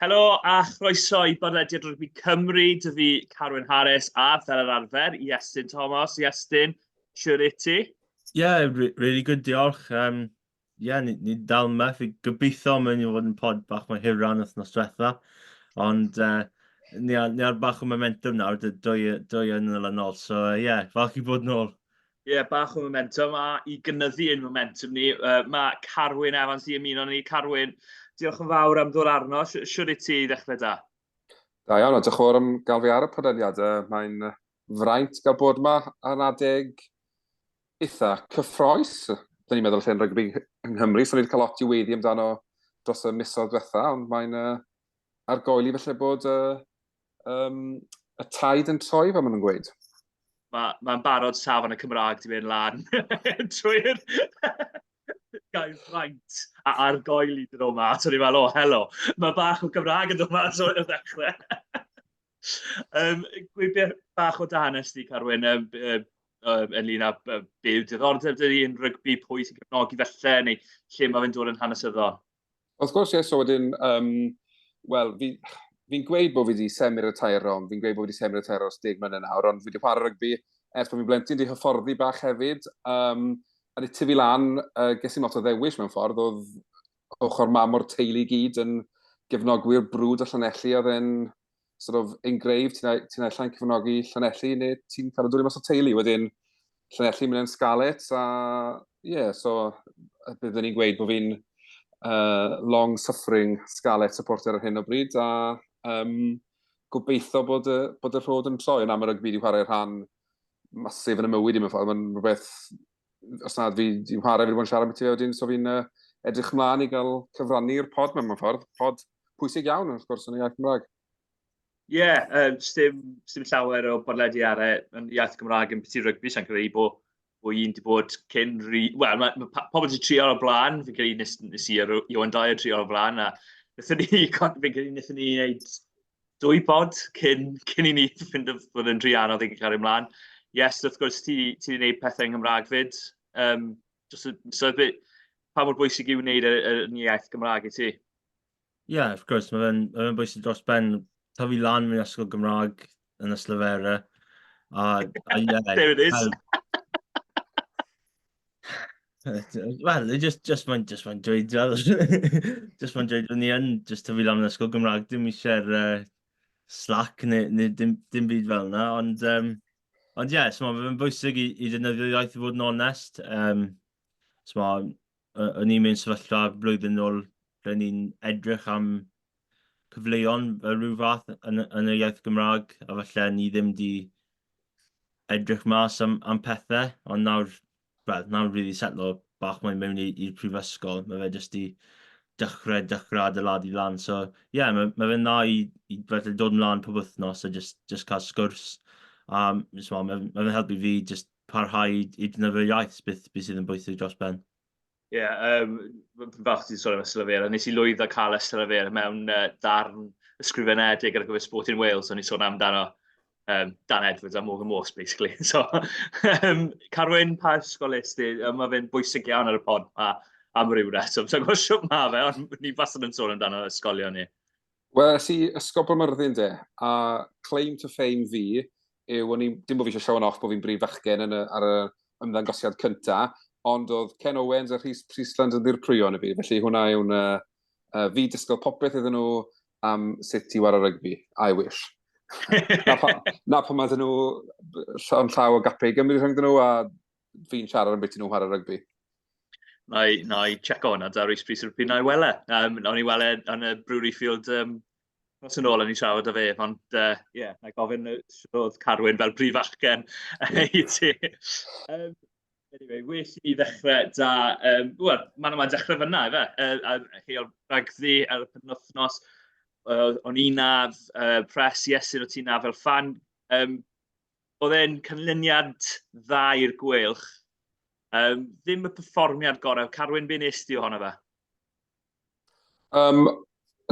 Helo a chroeso i bodlediad Rygbi Cymru, dy fi Carwyn Harris a fel yr arfer, Iestyn Thomas. Iestyn, siwr I ti? Yeah, really good, diolch. Ni dal me, fi gobeithio mewn I fod yn pod bach mae hiran wythnos diwetha, ond ni ar bach o momentum nawr, dwy yn ylynol, so falch I bod nôl. Bach o momentum a I gynyddu ein momentum ni, mae Carwyn Evans I ymuno ni. Carwyn, diolch yn fawr am ddod arno. Siwr I ti I ddechrau da? Da iawn, diolch yn fawr am gael fi ar y podlediad. Mae'n fraint gael bod yma ar adeg eitha cyffroes. Dyna ni'n meddwl lle'n rygbi yng Nghymru, so ni wedi cael lot I weiddi amdano dros y misoedd diwetha, ond mae'n argoeli felly bod y taid yn troi, fel maen nhw'n gweud. Mae'n barod safon y Cymraeg di mynd lan trwy'r gael ffraint a argoeli dyn nhw ma. So ni'n meddwl, helo, mae bach o Cymraeg yn dod ma trwy'r ddechrau. Gwybod bach o danes di, Carwyn, ynglyn â byw diddordeb dyn ni'n rygbi, pwy sy'n gefnogi felly, neu lle mae fe'n dod yn hanesyddol? Wrth gwrs, so wedyn, wel, fi'n gweud bod fi wedi semir y tair rom, fi'n gweud bod fi wedi semir y tair ros 10 mlynedd nawr, ond fi wedi chwarae rygbi ers bod fi'n blentyn, wedi hyfforddi bach hefyd. A wedi tyfu lan, ges i'n lot o ddewis mewn ffordd, oedd ochr mam o'r teulu gyd yn gefnogwyr brwd a Llanelli, oedd e'n sort of engraved, ti'n allan cyfnogi Llanelli, neu ti'n cael y dwylo mas o teulu. Wedyn, Llanelli mynd yn scalet, a so byddwn ni'n gweud bod fi'n long-suffering scalet supporter ar hyn o bryd, a gobeithio bod y rhod yn troi, yna mae rygbi wedi chwarae rhan masif yn y mywyd I mewn ffordd. Mae'n rhywbeth, os nad fi wedi chwarae, fi wedi bod yn siarad am ti wedyn, so fi'n edrych ymlaen I gael cyfrannu'r pod mewn ffordd. Pod pwysig iawn, wrth gwrs, yn y iaith Gymraeg. Sdim llawer o bodlediadau yn iaith Gymraeg yn byti rygbi, sy'n credu bod un wedi bod cyn... Wel, mae pobl wedi trio ar y blaen, fi'n credu nes I Iwan Dyer trio ar y blaen, a fi'n credu wnaethon ni wneud 2 bod cyn I ni fynd bod yn rhy anodd I cael ei mlaen. Yes, wrth gwrs, ti wedi gwneud pethau yng Nghymraeg fyd. Pa mor bwysig yw wneud yn iaith Gymraeg I ti? Wrth gwrs, mae fe'n bwysig dros ben tyfu lan mewn ysgol Gymraeg yn y Slyfera. There it is. Wel, just mae'n dweud, just mae'n dweud, ni yn just tyfu lan yn ysgol Gymraeg, dim eisiau'r slack neu dim byd fel yna, ond so mae'n bwysig I ddefnyddio iaith I fod yn onest. O'n i'n mynd sefyllfa blwyddyn nôl, lle ni'n edrych am cyfleon rhyw fath yn y iaith Gymraeg, a falle ni ddim di edrych mas am pethau, ond nawr rili setlo bach mwy mewn i'r prifysgol. Mae fe jyst I dechrau adeiladu lan. So, mae fe'n dda I dod ymlaen pob wythnos a just cael sgwrs. Mae fe'n helpu fi just parhau I defnyddio iaith beth sydd yn bwysig dros ben. Falch ti'n sôn am y Slyfera. Nes I lwyddo cael y Slyfera mewn darn ysgrifenedig ar gyfer Sport in Wales, o'n I sôn amdano Dan Edwards a Morgan Morse, basically. So, Carwyn, pa ysgol esti? Mae fe'n bwysig iawn ar y pod am ryw reswm. So, gwrs siwt ma fe, ond ni fasod yn sôn amdano ysgolion ni. Wel, si ysgol Brymyrddin de, a claim to fame fi yw, dim bod fi eisiau show off bod fi'n brif fachgen ar y ymddangosiad cynta, ond oedd Ken Owens a Rhys Priestland yn ddirprwyo yn y fi, felly hwnna yw'n fi disgwyl popeth iddyn nhw am sut I war o rygbi. I wish. na pan maen nhw llaw o gapau Gymru rhwng nhw a fi'n siarad am beth nhw chwarae rygbi. Na I check on a da Rhys Priestland pryd na I wele. O'n I wele yn y Brewery Field nos yn ôl yn I siarad â fe, ond na I gofyn oedd Carwyn fel brif achgen I ti. Anyway, well I ddechrau da... Wel, mae'n dechrau fyna, Heol ragddi ar y penwythnos. O'n I naf pres, Iestyn o ti naf fel fan. Oedd e'n canlyniad dda i'r Gweilch. Ddim y perfformiad gorau. Carwyn, be nes ti ohono fe?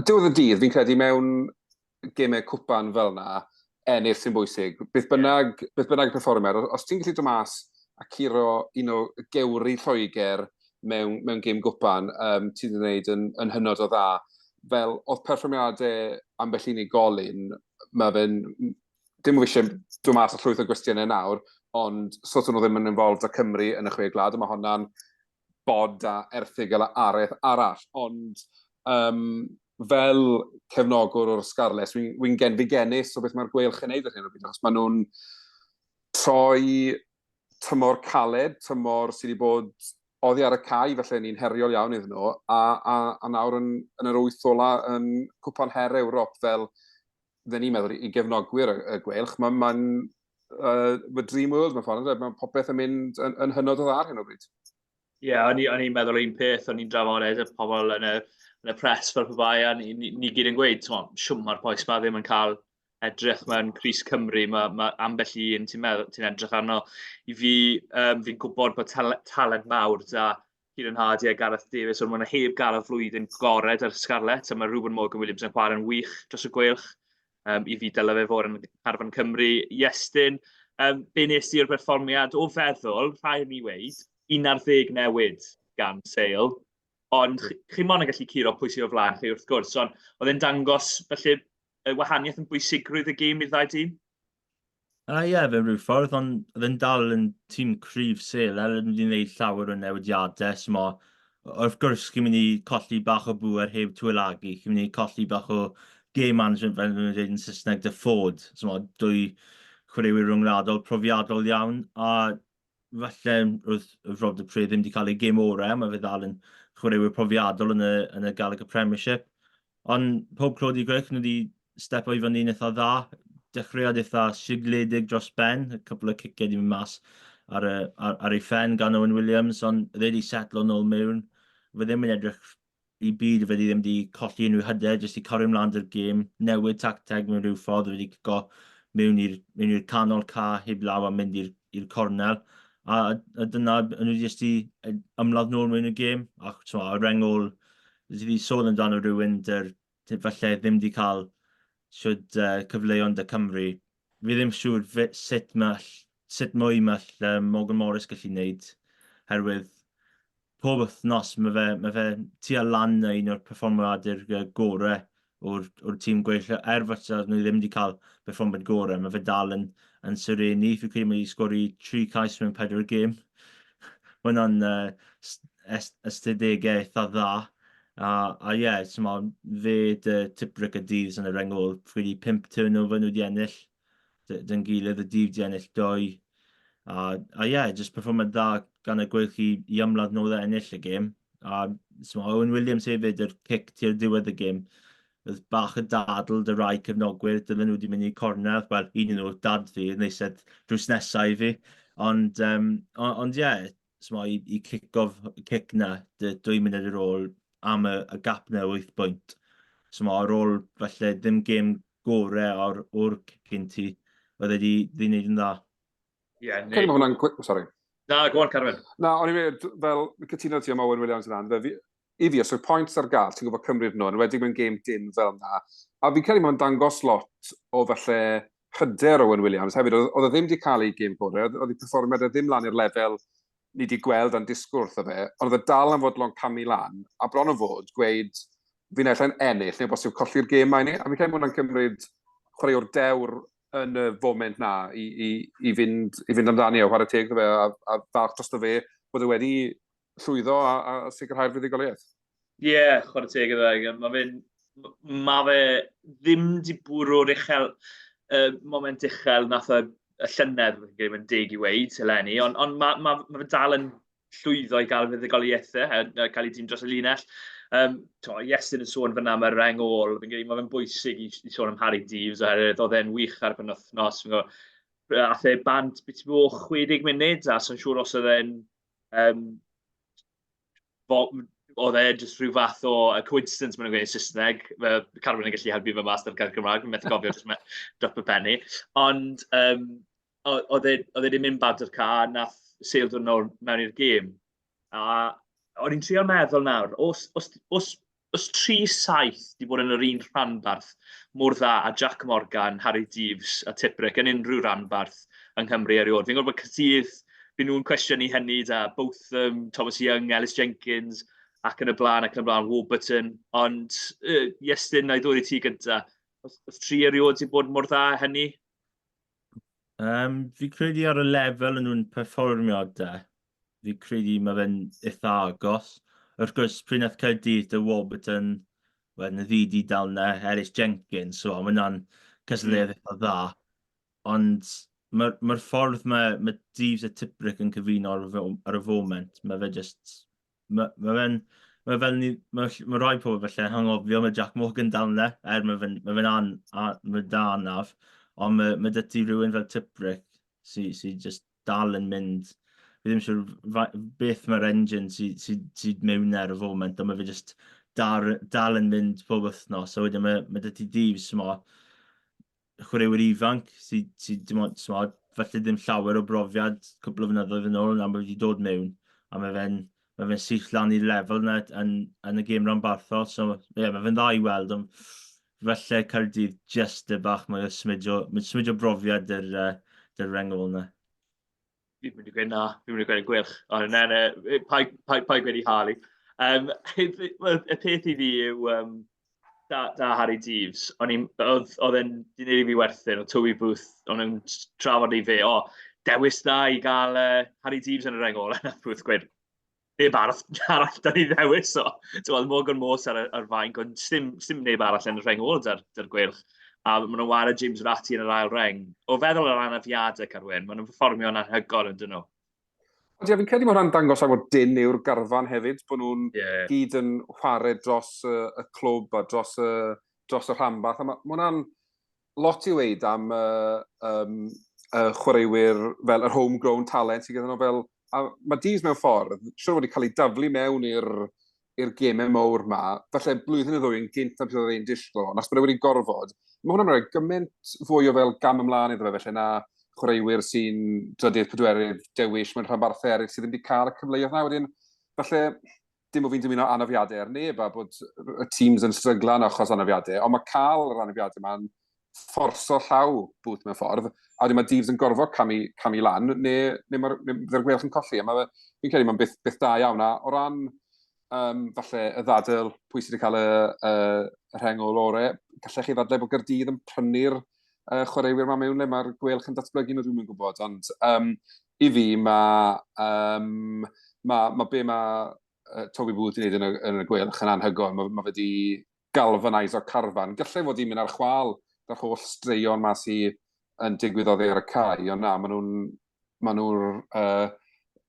Diwedd y dydd, fi'n credu mewn gemau cwpan fel yna, ennill sy'n bwysig. Beth bynnag perfformiad, os ti'n gallu dod mas a curo un o gewri Lloegr mewn gêm gwpan, ti wedi gwneud yn hynod o dda. fel oedd perfformiadau ambell unigolyn, mae fe'n, dim o eisiau dwi'n mas o llwyth o gwestiynau nawr, ond sort nhw ddim yn involved â Cymru yn y chwe glad, mae hwnna'n bod a erthigol a araith arall, ond fel cefnogwr o'r Scarlett, fi'n genus o beth mae'r Gweilch yn neud ar hyn o bryd, achos maen nhw'n troi tymor caled, tymor sydd wedi bod oddi ar y cae, felly ni'n heriol iawn iddyn nhw, a nawr yn yr wyth ola yn cwpan her Ewrop fel dden ni'n meddwl i gefnogwyr y Gweilch. Mae'n dream world mewn ffordd, mae popeth yn mynd yn hynod o dda ar hyn o bryd. Ie, o'n i'n meddwl un peth, o'n i'n drafod y pobl yn y press fel pe bai, a ni gyd yn gweud, siwm mae'r boes ma ddim yn cael edrych mewn Crys Cymru, mae ambell un ti'n edrych arno. I fi, fi'n gwybod bod talent mawr da Kieran Hardy a Gareth Davies, ond mae'n heb gael y flwyddyn gored ar Scarlett, a mae Ruben Morgan-Williams yn chwarae'n wych dros y Gweilch. I fi dylai fe fod yn carfan Cymru. Iestyn, be nes i'r berfformiad o feddwl, rhaid ni weid, 11 newid gan Sale, ond chi mon yn gallu curo pwy sy'n o flaen chi wrth gwrs, ond oedd e'n dangos felly y wahaniaeth yn bwysigrwydd y gêm i'r ddau tîm? Ie, fe rhyw ffordd, ond oedd e'n dal yn tîm cryf Sale, yn wedi gwneud llawer o newidiadau, wrth gwrs, chi'n mynd i colli bach o bŵer heb twylagu, chi'n mynd i colli bach o game management fel nhw'n dweud yn Saesneg dy-ffod, dwy chwaraewyr rhyngwladol profiadol iawn, a falle roedd Ewrop dy Pre ddim wedi cael ei gêm orau, mae fe ddal yn chwaraewyr profiadol yn y Gaelic Premiership. Ond pob clod i Gweilch, nhw wedi stepo i fyny'n eitha dda, dechreuad eitha sigledig dros ben, y cwpl o ciciau wedi mynd mas ar ei ffen gan Owen Williams, ond dde wedi setlo nôl mewn. Fe ddim yn edrych i byd, fe ddim wedi colli unrhyw hyder, jyst i cario ymlaen dy'r gêm, newid tacteg mewn rhyw ffordd, fe wedi go mewn i'r canol ca heb law a mynd i'r cornel. A dyna, nhw wedi jyst i ymladd nôl mewn y gêm, ac y rengol, wedi sôn amdano rhywun falle ddim wedi cael cyfleoedd dy Cymru. Fi ddim siŵr sut mwy mall Morgan Morris gallu wneud, herwydd pob wythnos mae fe tua lan na un o'r perfformiadau gorau o'r tîm Gweilch, falle nhw ddim wedi cael perfformiad gorau, mae fe dal yn syrenu. Fi'n credu mae wedi sgori 3 cais mewn 4 gêm. Mae hwnna'n ystadegau eitha dda. A ie, fe dy Tiprick y dydd yn y rengol, wedi 5 turnover nhw wedi ennill, dy'n gilydd y dydd wedi ennill 2. A ie, jyst perfformiad dda gan y Gweilch i ymladd nôl a ennill y gêm. A Owen Williams hefyd, yr cic tu'r diwedd y gêm, oedd bach y dadl dy rai cefnogwyr, dylai nhw wedi mynd i cornel, wel, un nhw, dad fi, neised drws nesau i fi, ond ie, i cic na, 2 munud ar ôl, am y gap na 8 pwynt. Ar ôl, falle, ddim gêm gorau o'r cicyn ti, oedd wedi wneud yn dda. Ie, Cyn bod hwnna'n... Sorry. Na, go on, Carwyn. Na, o'n i'n meddwl, fel, cytuno ti am Owen Williams yn rhan, i fi, os yw'r pwynt ar gael, ti'n gwybod Cymru'r nhw, yn wedi mewn gêm dyn fel yna, a fi'n credu mae'n dangos lot o falle hyder Owen Williams, hefyd, oedd e ddim wedi cael ei gêm gorau, oedd ei perfformiad ddim lan i'r lefel ni wedi gweld a'n disgwrth o fe, ond oedd e dal am fod long camu lan, a bron o fod, gweud, fi'n allan ennill, neu bosib colli'r gêm mae ni, a fi'n credu hwnna'n cymryd chwaraewr dewr yn y foment na i fynd amdani o chwarae teg fe, a falch dros fe, bod e wedi llwyddo a sicrhau'r fuddugoliaeth. Ie, chwarae teg iddo. Mae fe ddim di bwrw'r moment uchel nath y llynedd yn deg i weid, eleni, ond mae fe dal yn llwyddo i gael fuddugoliaethau, cael ei dîm dros y linell. Iestyn yn sôn fyna am y reng ôl, fi'n credu mae fe'n bwysig i sôn am Harry Deeves, oherwydd oedd e'n wych ar y penwythnos. Ath e bant beth o 60 munud, a sy'n siŵr os oedd e'n oedd e jyst rhyw fath o coincidence maen nhw'n gweud yn Saesneg. Carwyn yn gallu helpu fe mas ar gair Cymraeg, fi'n methu gofio jyst drop y penny. Ond oedd e wedi mynd bant o'r ca, nath Sale dod nôl mewn i'r gêm. A o'n i'n trio meddwl nawr, os 3-7 di bod yn yr un rhanbarth mor dda a Jack Morgan, Harry Deeves a Tiprick yn unrhyw rhanbarth yng Nghymru erioed. Fi'n gwybod bod Cydydd, fi'n nhw'n cwestiwn i hynny da, both Thomas Young, Ellis Jenkins, ac yn y blaen, Warburton. Ond, Iestyn, na i ddod i ti gyda. Os 3 eriod sy'n bod mor dda hynny? Fi credu ar y lefel yn nhw'n perfformio de. Fi credu mae fe'n eitha agos. Wrth gwrs, pryd nath Caerdydd y Warburton, wedyn y ddidi dal na, Eris Jenkins, so mae hwnna'n cysylltiad eitha dda. Ond mae'r ffordd mae Deves a Tiprick yn cyfuno ar y foment, mae fe just... Mae rhai pobl felly hangofio, mae Jack Morgan dal na, mae fe'n da anaf, ond mae dy ti rhywun fel Tiprick sy'n just dal yn mynd. Fi ddim siŵr beth mae'r engine sydd mewn ar y foment, ond mae fe just dal yn mynd pob wythnos. So wedyn mae dy ti Deves, chwaraewyr ifanc sydd falle ddim llawer o brofiad cwbl o flynyddoedd yn ôl, na mae wedi dod mewn, a mae fe'n syth lan i'r lefel yna yn y gêm rhanbarthol. So mae fe'n dda i weld, ond falle Caerdydd just y bach mwy o smidio brofiad yr rengol yna. Fi'n mynd i gweud na, fi'n mynd i gweud Gweilch. Ond pa gweud i Harley. Y peth i fi yw da Harry Deves. Oedd e'n di wneud i fi werthyn, o Toby Booth, ond yn trafod i fe, dewis da i gael Harry Deves yn y rengol. A Booth gweud, neb arall da ni ddewis. Oedd Morgan Morse ar fainc, ond dim neb arall yn y rengol da'r Gweilch. A maen nhw'n wario James Ratty yn yr ail reng. O feddwl yr anafiadau, Carwyn, maen nhw'n performio yn anhygoel yn dyn nhw. Ond fi'n credu mae hwnna'n dangos am bod dyn yw'r garfan hefyd, bod nhw'n gyd yn chwarae dros y clwb a dros y rhanbarth. A mae hwnna'n lot i weid am chwaraewyr fel yr homegrown talent sydd gyda nhw fel... A mae Deves mewn ffordd, siwr wedi cael ei daflu mewn i'r gemau mawr yma, falle blwyddyn y ddwy yn gynt am beth oedd e'n disglo, ond os bod e wedi gorfod, mae hwnna'n rhoi gymaint fwy o fel gam ymlaen iddo fe, felly na chwaraewyr sy'n drydydd pedwerydd dewis mewn rhanbarthau eraill sydd ddim wedi cael y cyfleoedd na. Wedyn, falle, dim o fi'n dymuno anafiadau ar neb, a bod y teams yn stryglan achos anafiadau, ond mae cael yr anafiadau yma'n fforso llaw Booth mewn ffordd, a wedyn mae Deves yn gorfod cam i lan, neu mae'r Gweilch yn colli. Fi'n credu mae'n beth da iawn, a o ran falle y ddadl, pwy sydd wedi cael y rhengol orau, gallech chi ddadlau bod Gaerdydd yn prynu'r chwaraewyr yma mewn le mae'r Gweilch yn datblygu nhw, dwi'n gwybod, ond i fi mae be mae Toby Booth wedi gwneud yn y Gweilch yn anhygoel, mae fe wedi galvanise o'r carfan. Gallai fod i'n mynd ar chwal da'r holl straeon ma sy'n digwydd oddi ar y cae, ond na, maen nhw'r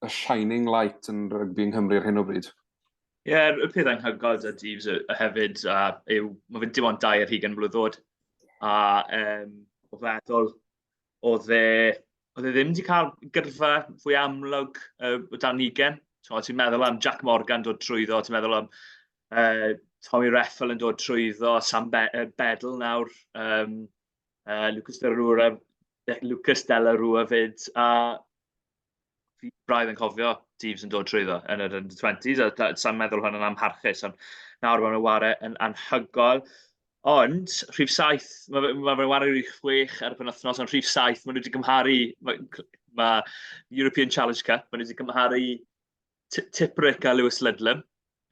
shining light yn rygbi yng Nghymru ar hyn o bryd. Ie, y peth anhygoel â Deves hefyd yw, mae fe dim ond 2 ar 20 blwyddod. A o feddwl, oedd e ddim wedi cael gyrfa fwy amlwg o dan 20. Ti'n meddwl am Jack Morgan dod trwyddo, ti'n meddwl am Tommy Reffel yn dod trwyddo, Sam Bedl nawr, Lucas Della Rua fyd, a fi braidd yn cofio Deves yn dod trwyddo yn yr under-20s, a sa'n meddwl hwn yn amharchus, ond nawr mae'n ware yn anhygoel. Ond, rhif 7, mae'n ware rhif 6 ar y penwythnos, ond rhif 7, maen nhw wedi gymharu, mae European Challenge Cup, maen nhw wedi gymharu Tiprick a Lewis Ludlam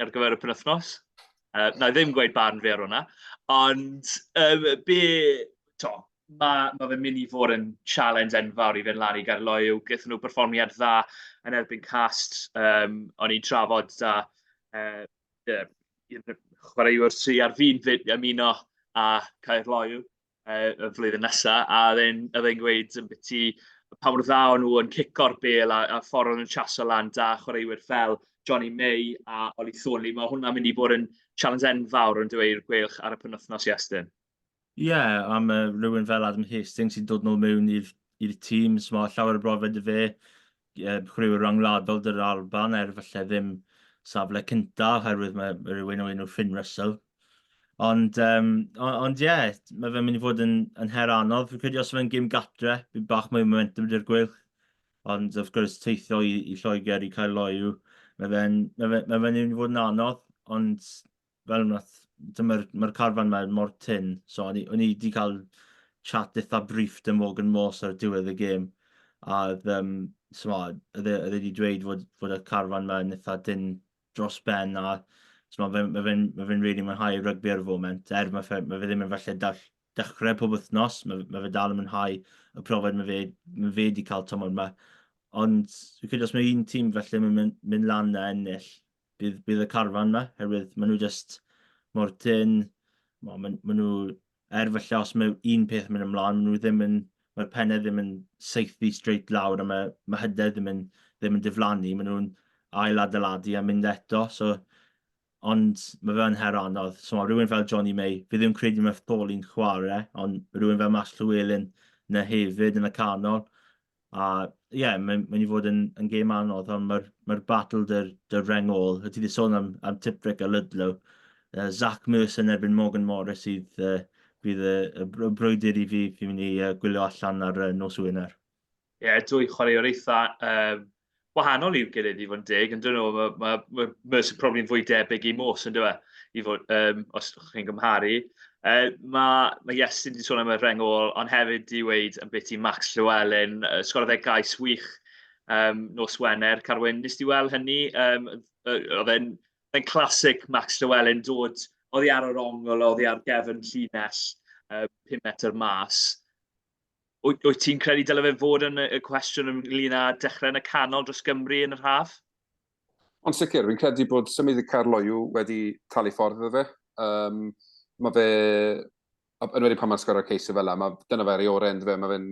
ar gyfer y penwythnos. Na i ddim gweud barn fi ar hwnna, ond mae fe'n mynd i fod yn challenge enfawr i fynd lan i Gaerloyw. Gaethon nhw perfformiad dda yn erbyn Cast, o'n i'n trafod da chwaraewyr sy'n ar fi'n ymuno a Caerloyw y flwyddyn nesaf, a oedd e'n gweud yn biti pa mor dda o'n nhw yn cico'r bel a ffordd o'n nhw'n chaso lan da chwaraewyr fel Johnny May a Oli Thornley. Mae hwnna'n mynd i bod yn challenge enfawr yn dweud Gweilch ar y penwythnos Iestyn. Ie, am rhywun fel Adam Hastings sy'n dod nôl mewn i'r tîm, mae llawer o brofiad y fe, chwaraewyr rangwladol dy'r Alban, falle ddim safle cynta, oherwydd mae rhywun o enw Finn Russell. Ond ie, mae fe'n mynd i fod yn her anodd. Fi'n credu os fe'n gêm gatre, bydd bach mwy momentum dy'r Gweilch. Ond wrth gwrs teithio i Lloegr i Caerloyw, mae fe'n mynd i fod yn anodd, ond fel mae'r carfan mor tyn, so o'n i wedi cael chat eitha brief dy Morgan Morse ar diwedd y gêm, a oedd wedi dweud fod y carfan yn eitha dyn dros ben a so mae fe'n really mwynhau rygbi ar y foment, mae fe ddim yn falle dechrau pob wythnos, mae fe dal yn mwynhau y profiad mae fe wedi cael tymor yma. Ond dwi'n credu os mae un tîm felly mynd lan na ennill, bydd y carfan yma, herwydd maen nhw just mor dyn, maen nhw, falle os mae un peth mynd ymlaen, mae'r pennau ddim yn seithi straight lawr a mae hydau ddim yn diflannu, maen nhw'n ail-adeiladu a mynd eto, ond mae fe'n her anodd. So mae rhywun fel Johnny May, fi ddim credu mae Pauline chwarae, ond rhywun fel Max Llewellyn na hefyd yn y canol. A mae'n i fod yn gêm anodd, ond mae'r battle dy'r rengol. Ydy wedi sôn am Tiptrick a Ludlow. Zach Mercer yn erbyn Morgan Morris sydd bydd y brwydr i fi'n mynd i gwylio allan ar nos Wener. Dwy chwaraewr eitha wahanol i'w gilydd i fod yn deg. Yn dyn nhw, mae Mercer probably'n fwy debyg i Mos yn dweud, os chi'n gymharu. Mae Iestyn wedi sôn am y rengol, ond hefyd i weid yn beth i Max Llewellyn, sgorodd gais wych nos Wener. Carwyn, nes di weld hynny? Oedd e'n clasic Max Llewellyn dod, oedd hi ar yr ongl, oedd hi ar gefn llinell 5 metr mas. Wyt ti'n credu dylai fe fod yn y cwestiwn ynglyn â dechrau yn y canol dros Gymru yn yr haf? Ond sicr, fi'n credu bod symud y Carloiw wedi talu ffordd iddo fe. Mae fe, yn wedi pan mae'n sgorio ceisio fel yna, dyna fe o'r end fe, mae fe'n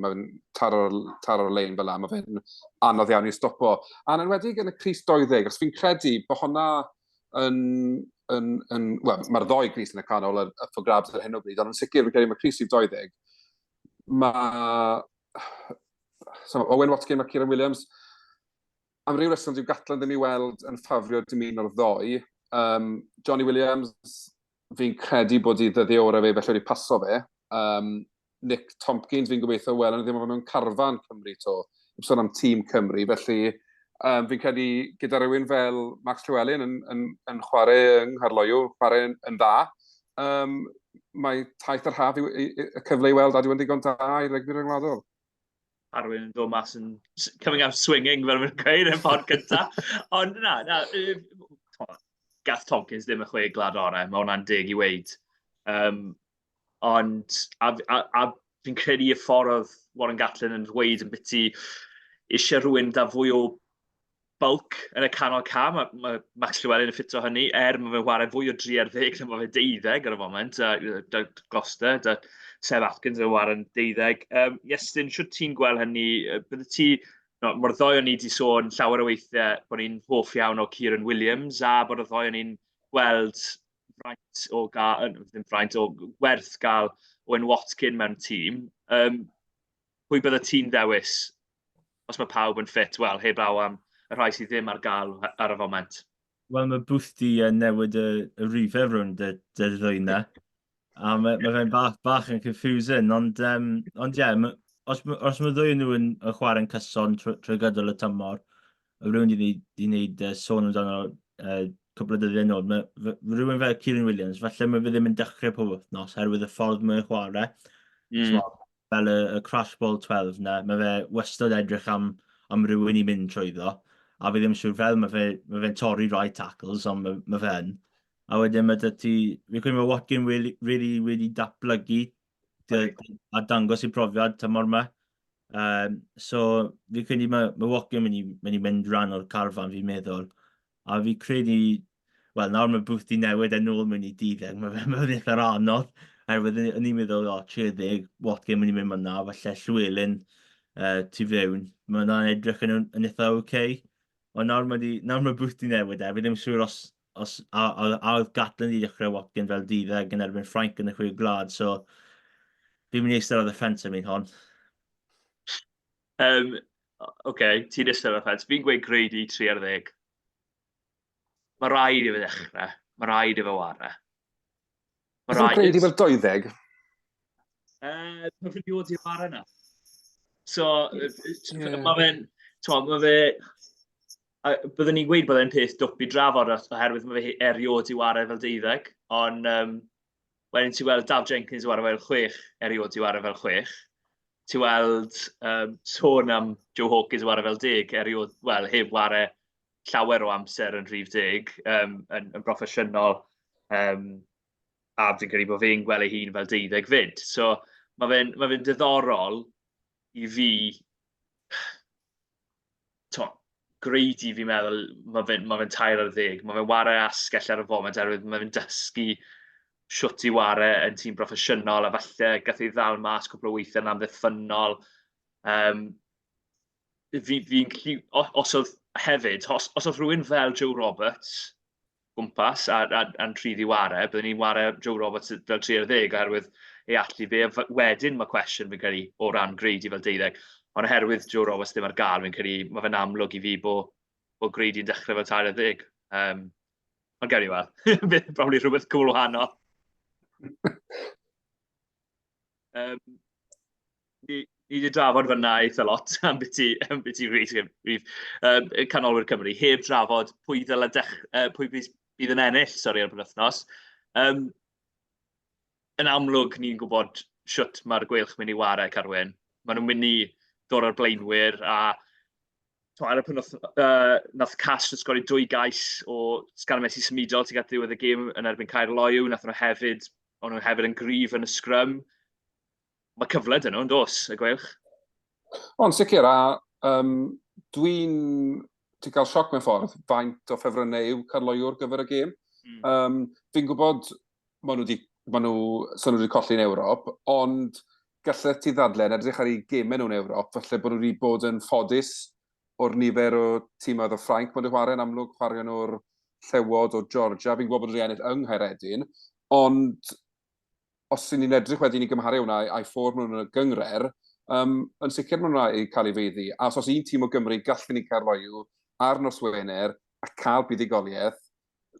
taro'r lein fel yna, mae fe'n anodd iawn i stopo. A'n enwedig yn y Cris 20, os fi'n credu bod hwnna mae'r ddoi Cris yn y canol y for grabs ar hyn o bryd, ond yn sicr fi'n credu mae Cris 20, Owen Watkin a Kieran Williams, am ryw reswm dyw Gatland ddim i weld yn ffafrio dim un o'r ddoi. Johnny Williams, fi'n credu bod i ddyddio o'r fe felly wedi paso fe. Nick Tompkins, fi'n gobeithio wel, yn ddim yn mewn carfan Cymru to. Fi'n sôn am tîm Cymru, felly fi'n credu gyda rhywun fel Max Llewellyn yn chwarae yng Ngharloiw, chwarae yn dda. Mae taith yr haf y cyfle i weld a diw'n digon da i rygbi ryngwladol. Arwyn yn dod mas yn coming out swinging fel mae'n gweud yn ffordd cyntaf. Ond gath Tompkins ddim y 6 glad orau, mae hwnna'n deg i weid. Ond fi'n credu y ffordd oedd Warren Gatland yn dweud yn biti eisiau rhywun da fwy o bulk yn y canol cam. Mae Max Llewellyn yn ffito hynny, mae fe'n chwarae fwy o 3 ar 10 na mae fe 12 ar y foment. Da Gloucester, da Seb Atkins yn chwarae'n 12. Iestyn, siwt ti'n gweld hynny? Bydde ti, mae'r ddoi o'n ni wedi sôn llawer o weithiau bod ni'n hoff iawn o Kieran Williams a bod y ddoi o'n ni'n gweld werth gael Owen Watkin mewn tîm. Pwy bydde ti'n ddewis os mae pawb yn ffit? Wel, heb law am y rhai sydd ddim ar gael ar y foment. Wel, mae Boothdy newid y rifau rhwng y ddwy na. A mae fe'n bach yn confusing, ond os mae ddwy nhw yn chwarae'n cyson trwy gydol y tymor, rhywun wedi gwneud sôn amdano cwbl o dyddiau nôl, rhywun fel Kieran Williams, falle mae fe ddim yn dechrau pob wythnos, herwydd y ffordd mae'n chwarae. Fel y crash ball 12 na, mae fe wastad edrych am rhywun i mynd trwyddo, a fi ddim yn siŵr fel mae fe'n torri rai tackles, ond mae fe'n. A wedyn mae ti, fi'n credu mae Watkin wedi datblygu a dangos i profiad tymor yma. So fi'n credu mae Watkin mynd i mynd rhan o'r carfan fi'n meddwl. A fi'n credu, wel nawr mae Boothdy newid ôl mewn i 12, mae fe'n eitha anodd. Herwydd yn i'n meddwl, 30, Watkin mynd i mynd yna, falle Llewellyn tu fewn. Mae hwnna'n edrych yn eitha okay. Ond nawr mae Boothdy newid fi ddim yn siŵr os oedd Gatland i dechrau Watkin fel 12 yn erbyn Ffrainc yn y 6 glad, so fi'n mynd i eistedd ar ddefensa mi'n hon. Ti'n eistedd ar ddefensa. Fi'n gweud Grady 3 ar 10. Mae rhaid i fe ddechrau. Mae rhaid i fe wara. Mae'n Grady fel 20? Mae fe diod i'r wara yna. So, mae fe... Byddwn ni'n gweud bod e'n peth dwp i drafod oherwydd mae fe eriod i wara fel 12, ond wedyn ti weld Dav Jenkins i wara fel 6, eriod i wara fel 6. Ti weld sôn am Joe Hawkins i wara fel 10, eriod, heb wara llawer o amser yn rhif deg, yn broffesiynol, a fi'n credu bod fi'n gweld ei hun fel 12 fyd. So mae fe'n diddorol i fi, greidi fi'n meddwl, mae fe'n 3 ar 10. Mae fe'n ware asgell ar y foment, oherwydd mae fe'n dysgu siwt i ware yn tîm broffesiynol, a falle gath ei ddal mas cwpl o weithiau yn amddiffynol. Os oedd hefyd, os oedd rhywun fel Joe Roberts gwmpas a'n trydd i ware, byddwn ni'n ware Joe Roberts fel 3 ar 10, oherwydd ei allu fe. Wedyn mae cwestiwn fi'n credu o ran greidi fel 12. Ond oherwydd Joe Roberts ddim ar gael, fi'n credu mae fe'n amlwg i fi bod greidi'n dechrau fel 3 ar 10. Ond gewn ni weld. Bydd probably rhywbeth cwl wahanol. Ni wedi drafod fyna eitha lot am beth i rhif canolwyr Cymru, heb drafod pwy bydd yn ennill, ar y penwythnos. Yn amlwg, ni'n gwybod siwt mae'r Gweilch mynd i ware, Carwyn. Maen nhw'n mynd i ddod o'r blaenwyr, a ar y penwythnos, nath Cas sgori 2 gais o sganmesi symudol tuag at ddiwedd y gêm yn erbyn Caerloyw. Nath nhw hefyd yn gryf yn y sgrym. Mae cyfle dyn nhw, yn dos, y Gweilch. Ond sicr, a dwi'n cael sioc mewn ffordd faint o ffefrynnau yw Caerloyw gyfer y gêm. Fi'n gwybod maen nhw wedi colli yn Ewrop, ond gallai ti ddadlen edrych ar ei gemau nhw'n Ewrop, falle bod nhw wedi bod yn ffodus o'r nifer o tîmau o Ffrainc bod nhw'n chwarae, yn amlwg chwarae nhw'r Llewod o Georgia. Fi'n gwybod bod nhw'n ennill yng Nghaeredin, ond os ydyn ni'n edrych wedyn i gymharu hwnna a'i ffwrdd nhw'n y gyngred, yn sicr nhw'n rhaid i cael ei feiddi. A os un tîm o Gymru gall fynd i Caerloyw ar nos Wener a cael buddigoliaeth,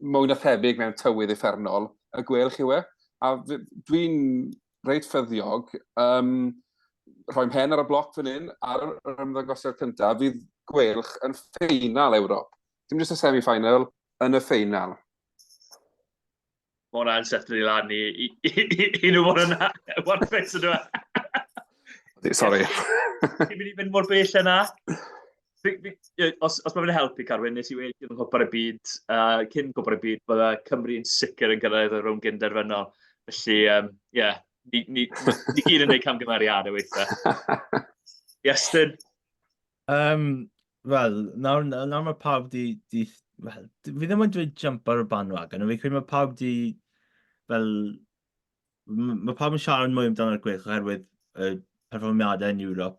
mwy na thebyg mewn tywydd effernol, y Gweilch yw e. A dwi'n reit ffyddiog, rhoi mhen ar y bloc fan hyn, ar yr ymddangosiad cyntaf, fydd Gweilch yn ffeinal Ewrop. Dim jyst y semi-final, yn y ffeinal. Mae hwnna'n setlo i lan i nhw fod yn warthus yn nhw. Sorry. Ti'n mynd i fynd mor bell yna? Os mae fe'n helpu, Carwyn, nes i wedi yn Cwpa'r y Byd, cyn Cwpa'r y Byd, bydde Cymru yn sicr yn gyrraedd y rownd gynderfynol. Felly, ni gyd yn gwneud camgymeriadau weithiau. Iestyn? Wel, nawr mae pawb fi ddim yn dweud jump ar y bandwagon, ond fi'n credu mae pawb mae pawb yn siarad mwy amdano'r Gweilch oherwydd y perfformiadau yn Ewrop.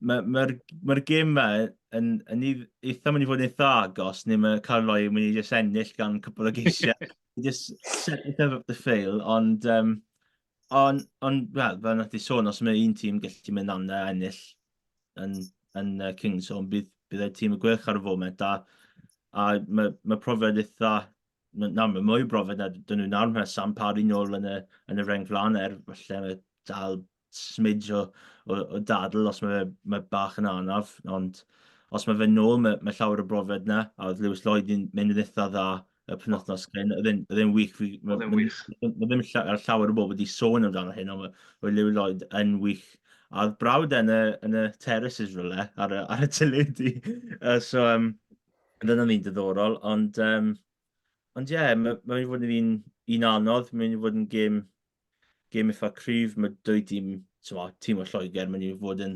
Mae'r gêm yn eitha mynd i fod yn eitha agos, neu mae Caerloyw yn mynd i jyst ennill gan cwpl o geisiau. Just set yourself up the fail, ond fel nath i sôn, os mae un tîm gallu mynd anna ennill yn Kingston, bydd y tîm y Gweilch ar y foment, a mae profiad eitha, mae mwy brofiad na dyn nhw'n nawr, mae Sam Parry nôl yn y reng flan falle mae dal smidge o dadl os mae bach yn anaf, ond os mae fe nôl, mae llawer o brofiad na, a oedd Lewis Lloyd yn mynd yn eitha dda y penwythnos cyn, oedd e'n wych. Mae ddim llawer o bobl wedi sôn amdano hyn, ond mae Lewis Lloyd yn wych. A oedd brawd yn y terraces rhywle ar y teledu. So, dyna fi'n diddorol, ond ie, mae'n mynd i fod yn un anodd, mae'n mynd i fod yn gêm eitha cryf, mae 2 tîm o Lloegr, mae'n mynd i fod yn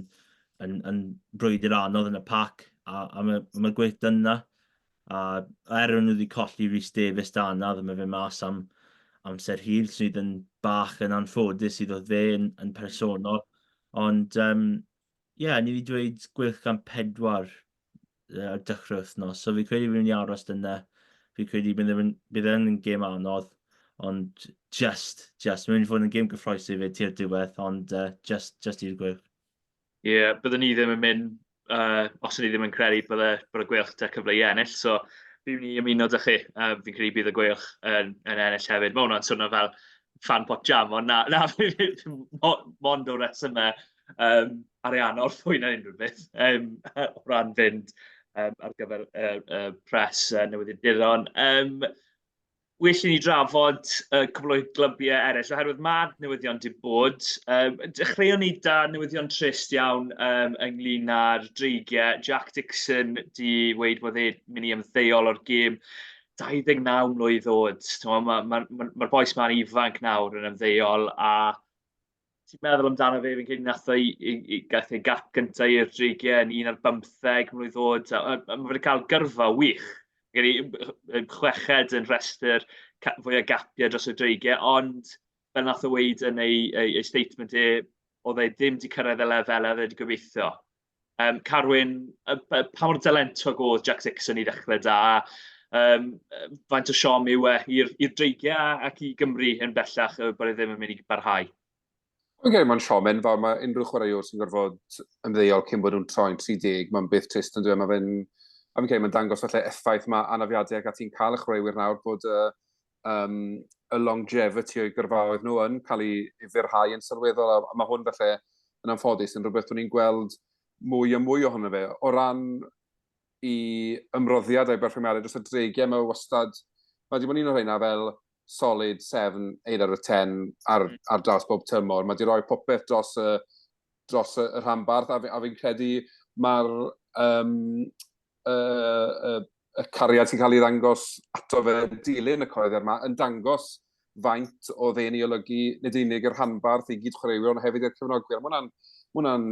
brwydr anodd yn y pac, a mae Gweilch dyna. A nhw wedi colli Rhys Davies da anodd, mae fe mas am amser hir, sydd yn bach yn anffodus sydd oedd fe yn personol. Ond, ni wedi dweud Gweilch am 4 dechrau wythnos, so fi'n credu fi'n aros dyna. Fi'n credu bydd yn gêm anodd, ond just, mae'n mynd i fod yn gêm gyffroes i fe ti'r diwedd, ond just i'r Gweilch. Byddwn ni ddim yn mynd, os ni ddim yn credu bod y Gweilch da cyfle i ennill, so fi'n mynd i ymuno â chi. Fi'n credu bydd y Gweilch yn ennill hefyd. Mae hwnna'n swnio fel fan pot jam, ond na mond o resymau ariannol fwy na unrhyw beth o ran fynd ar gyfer y pres newyddiadurol. well i ni drafod cwbl o glybiau eraill, oherwydd mae'r newyddion di bod. Dechreuon ni da newyddion trist iawn ynglyn â'r dreigiau. Jack Dixon di weid bod e'n mynd i ymddeol o'r gêm 29 mlwydd oed. Mae'r boes ma'n ifanc nawr yn ymddeol, a ti'n meddwl amdano fe, fi'n credu nath i gath ei gap gyntaf i'r dreigiau yn 15 mlwydd oed. Mae wedi cael gyrfa wych. Gyda chweched yn rhestr fwy o gapiau dros y dreigiau, ond fel nath o weid yn ei statement oedd e ddim wedi cyrraedd y lefel a oedd e wedi gobeithio. Carwyn, pa mor dalentog oedd Jack Dixon i ddechrau da, faint o siom yw i'r dreigiau ac i Gymru yn bellach bod e ddim yn mynd i barhau. Mae'n siom enfawr, mae unrhyw chwaraewr sy'n gorfod ymddeol cyn bod nhw'n troi'n 30, mae'n byth trist yn dweud, mae'n dangos falle effaith mae anafiadau ac ati'n cael y chwaraewyr nawr bod y longevity o'i gyrfaoedd nhw yn cael ei fyrhau yn sylweddol, a mae hwn falle yn anffodus yn rhywbeth o'n i'n gweld mwy a mwy ohono fe. O ran i ymroddiad a'i berfformiadau dros y dreigiau, mae wedi bod un o'r rheina fel solid 7, 8 out of 10 ar draws bob tymor. Mae wedi rhoi popeth dros y rhanbarth, a fi'n credu mae'r y cariad sy'n cael ei ddangos ato fe dilyn y coeddiad yma yn dangos faint o ddyn i olygu nid unig yr rhanbarth i gyd chwaraewyr, ond hefyd i'r cefnogwyr. Mae hwnna'n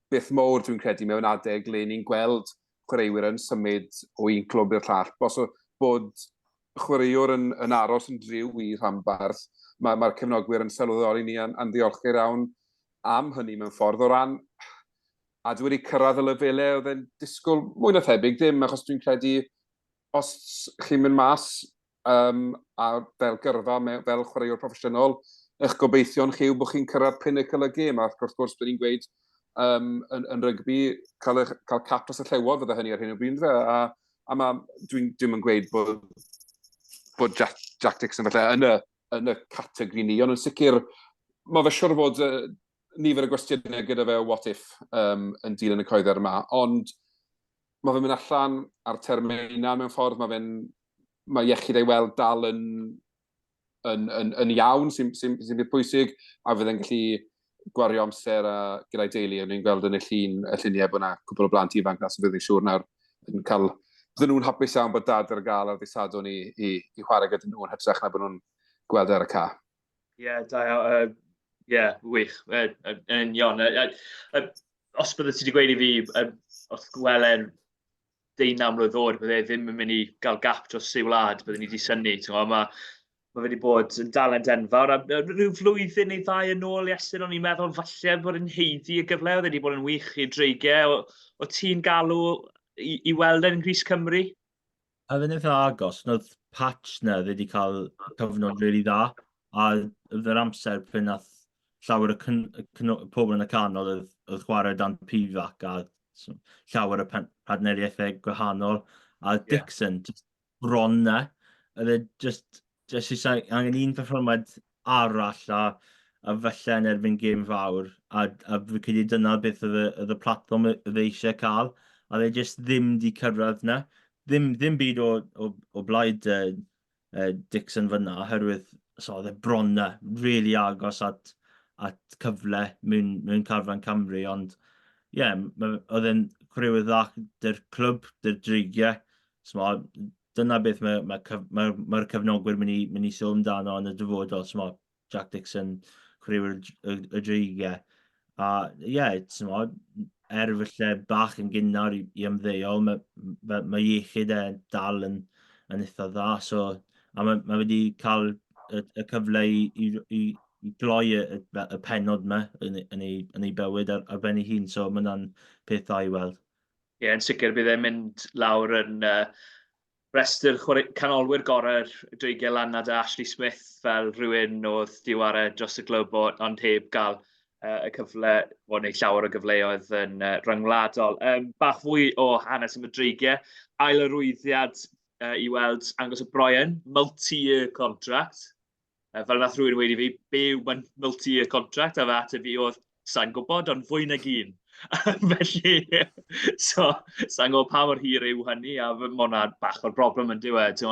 beth mowr dwi'n credu mewn adeg le ni'n gweld chwaraewyr yn symud o un clwb i'r llall. Os bod chwaraewr yn aros yn driw i rhanbarth, mae'r cefnogwyr yn sylweddoli ni yn ddiolchgar iawn am hynny mewn ffordd o ran. A dwi wedi cyrraedd y lefelau oedd e'n disgwyl mwy na thebyg ddim, achos dwi'n credu os chi'n mynd mas a fel gyrfa, fel chwaraewr proffesiynol, eich gobeithio'n chi yw bod chi'n cyrraedd pinnacle y gêm. A wrth gwrs, byddwn ni'n gweud yn rygbi, cael cap dros y llewod fydda hynny ar hyn o bryd fe. A dwi'n yn gweud bod Jack Dixon falle yn y categori ni, ond yn sicr, mae fe siwr fod nifer y gwestiynau gyda fe o what if yn dilyn y coeddiad yma, ond mae fe'n mynd allan ar termina mewn ffordd, mae iechyd ei weld dal yn iawn sy'n byd pwysig, a fydde'n gallu gwario amser gyda'i deulu. Ni'n gweld yn y lluniau bod yna cwbl o blant ifanc na sy'n bydd i'n siŵr nawr yn cael, bydden nhw'n hapus iawn bod dad ar gael ar ddisadwn i chwarae gyda nhw'n hytrach na bod nhw'n gweld ar y ca. Ie, wych. Yn union. Os bydde ti wedi gweud i fi, os Gweilch 19 mlwydd oed, bydde ddim yn mynd i gael gap dros ei wlad, bydde ni wedi synnu. Mae wedi bod yn dalent enfawr. Rhyw flwyddyn neu ddau yn ôl, Iestyn, o'n i'n meddwl falle bod yn heiddi y gyfle, oedd wedi bod yn wych i dreigiau. O ti'n galw i weld yn Rhys Cymru? A fe'n eitha agos, oedd patch na wedi cael cyfnod really dda, a oedd yr amser pryn nath llawer y pobl yn y canol oedd chwarae dan pifac a llawer y partneriaethau gwahanol. A Dixon, bron na, oedd e just angen un perfformiad arall a falle yn erbyn gêm fawr. A fi credu dyna beth oedd y platform oedd eisiau cael. A oedd e just ddim di cyrraedd na. Ddim byd o blaid Dixon fyna, oherwydd oedd e bron na, really agos at cyfle mewn carfan Cymru, ond oedd e'n chwaraewyr dda dy'r clwb, dy'r dreigiau. Dyna beth mae'r cefnogwyr mynd i sôn amdano yn y dyfodol, Jack Dixon, chwaraewyr y dreigiau. A falle bach yn gynnar i ymddeol, mae iechyd dal yn eitha dda, a mae wedi cael y cyfle i gloi y penod yma yn ei bywyd ar ben ei hun, so mae hwnna'n peth dda i weld. Ie, yn sicr bydd e'n mynd lawr yn restr canolwyr gorau'r dreigiau lan nad Ashley Smith fel rhywun oedd diwarau dros y glwb, ond heb gael y cyfle, neu llawer o gyfleoedd yn ryngwladol. Bach fwy o hanes am y dreigiau, ail arwyddiad i weld Angus O'Brien, multi-year contract. Fel nath rhywun wedi fi, be yw multi-year contract, a fe ateb fi oedd, sa'n gwybod, ond fwy nag un. Felly, sa'n gwybod pa mor hir yw hynny, a mae hwnna bach o'r broblem yn diwedd.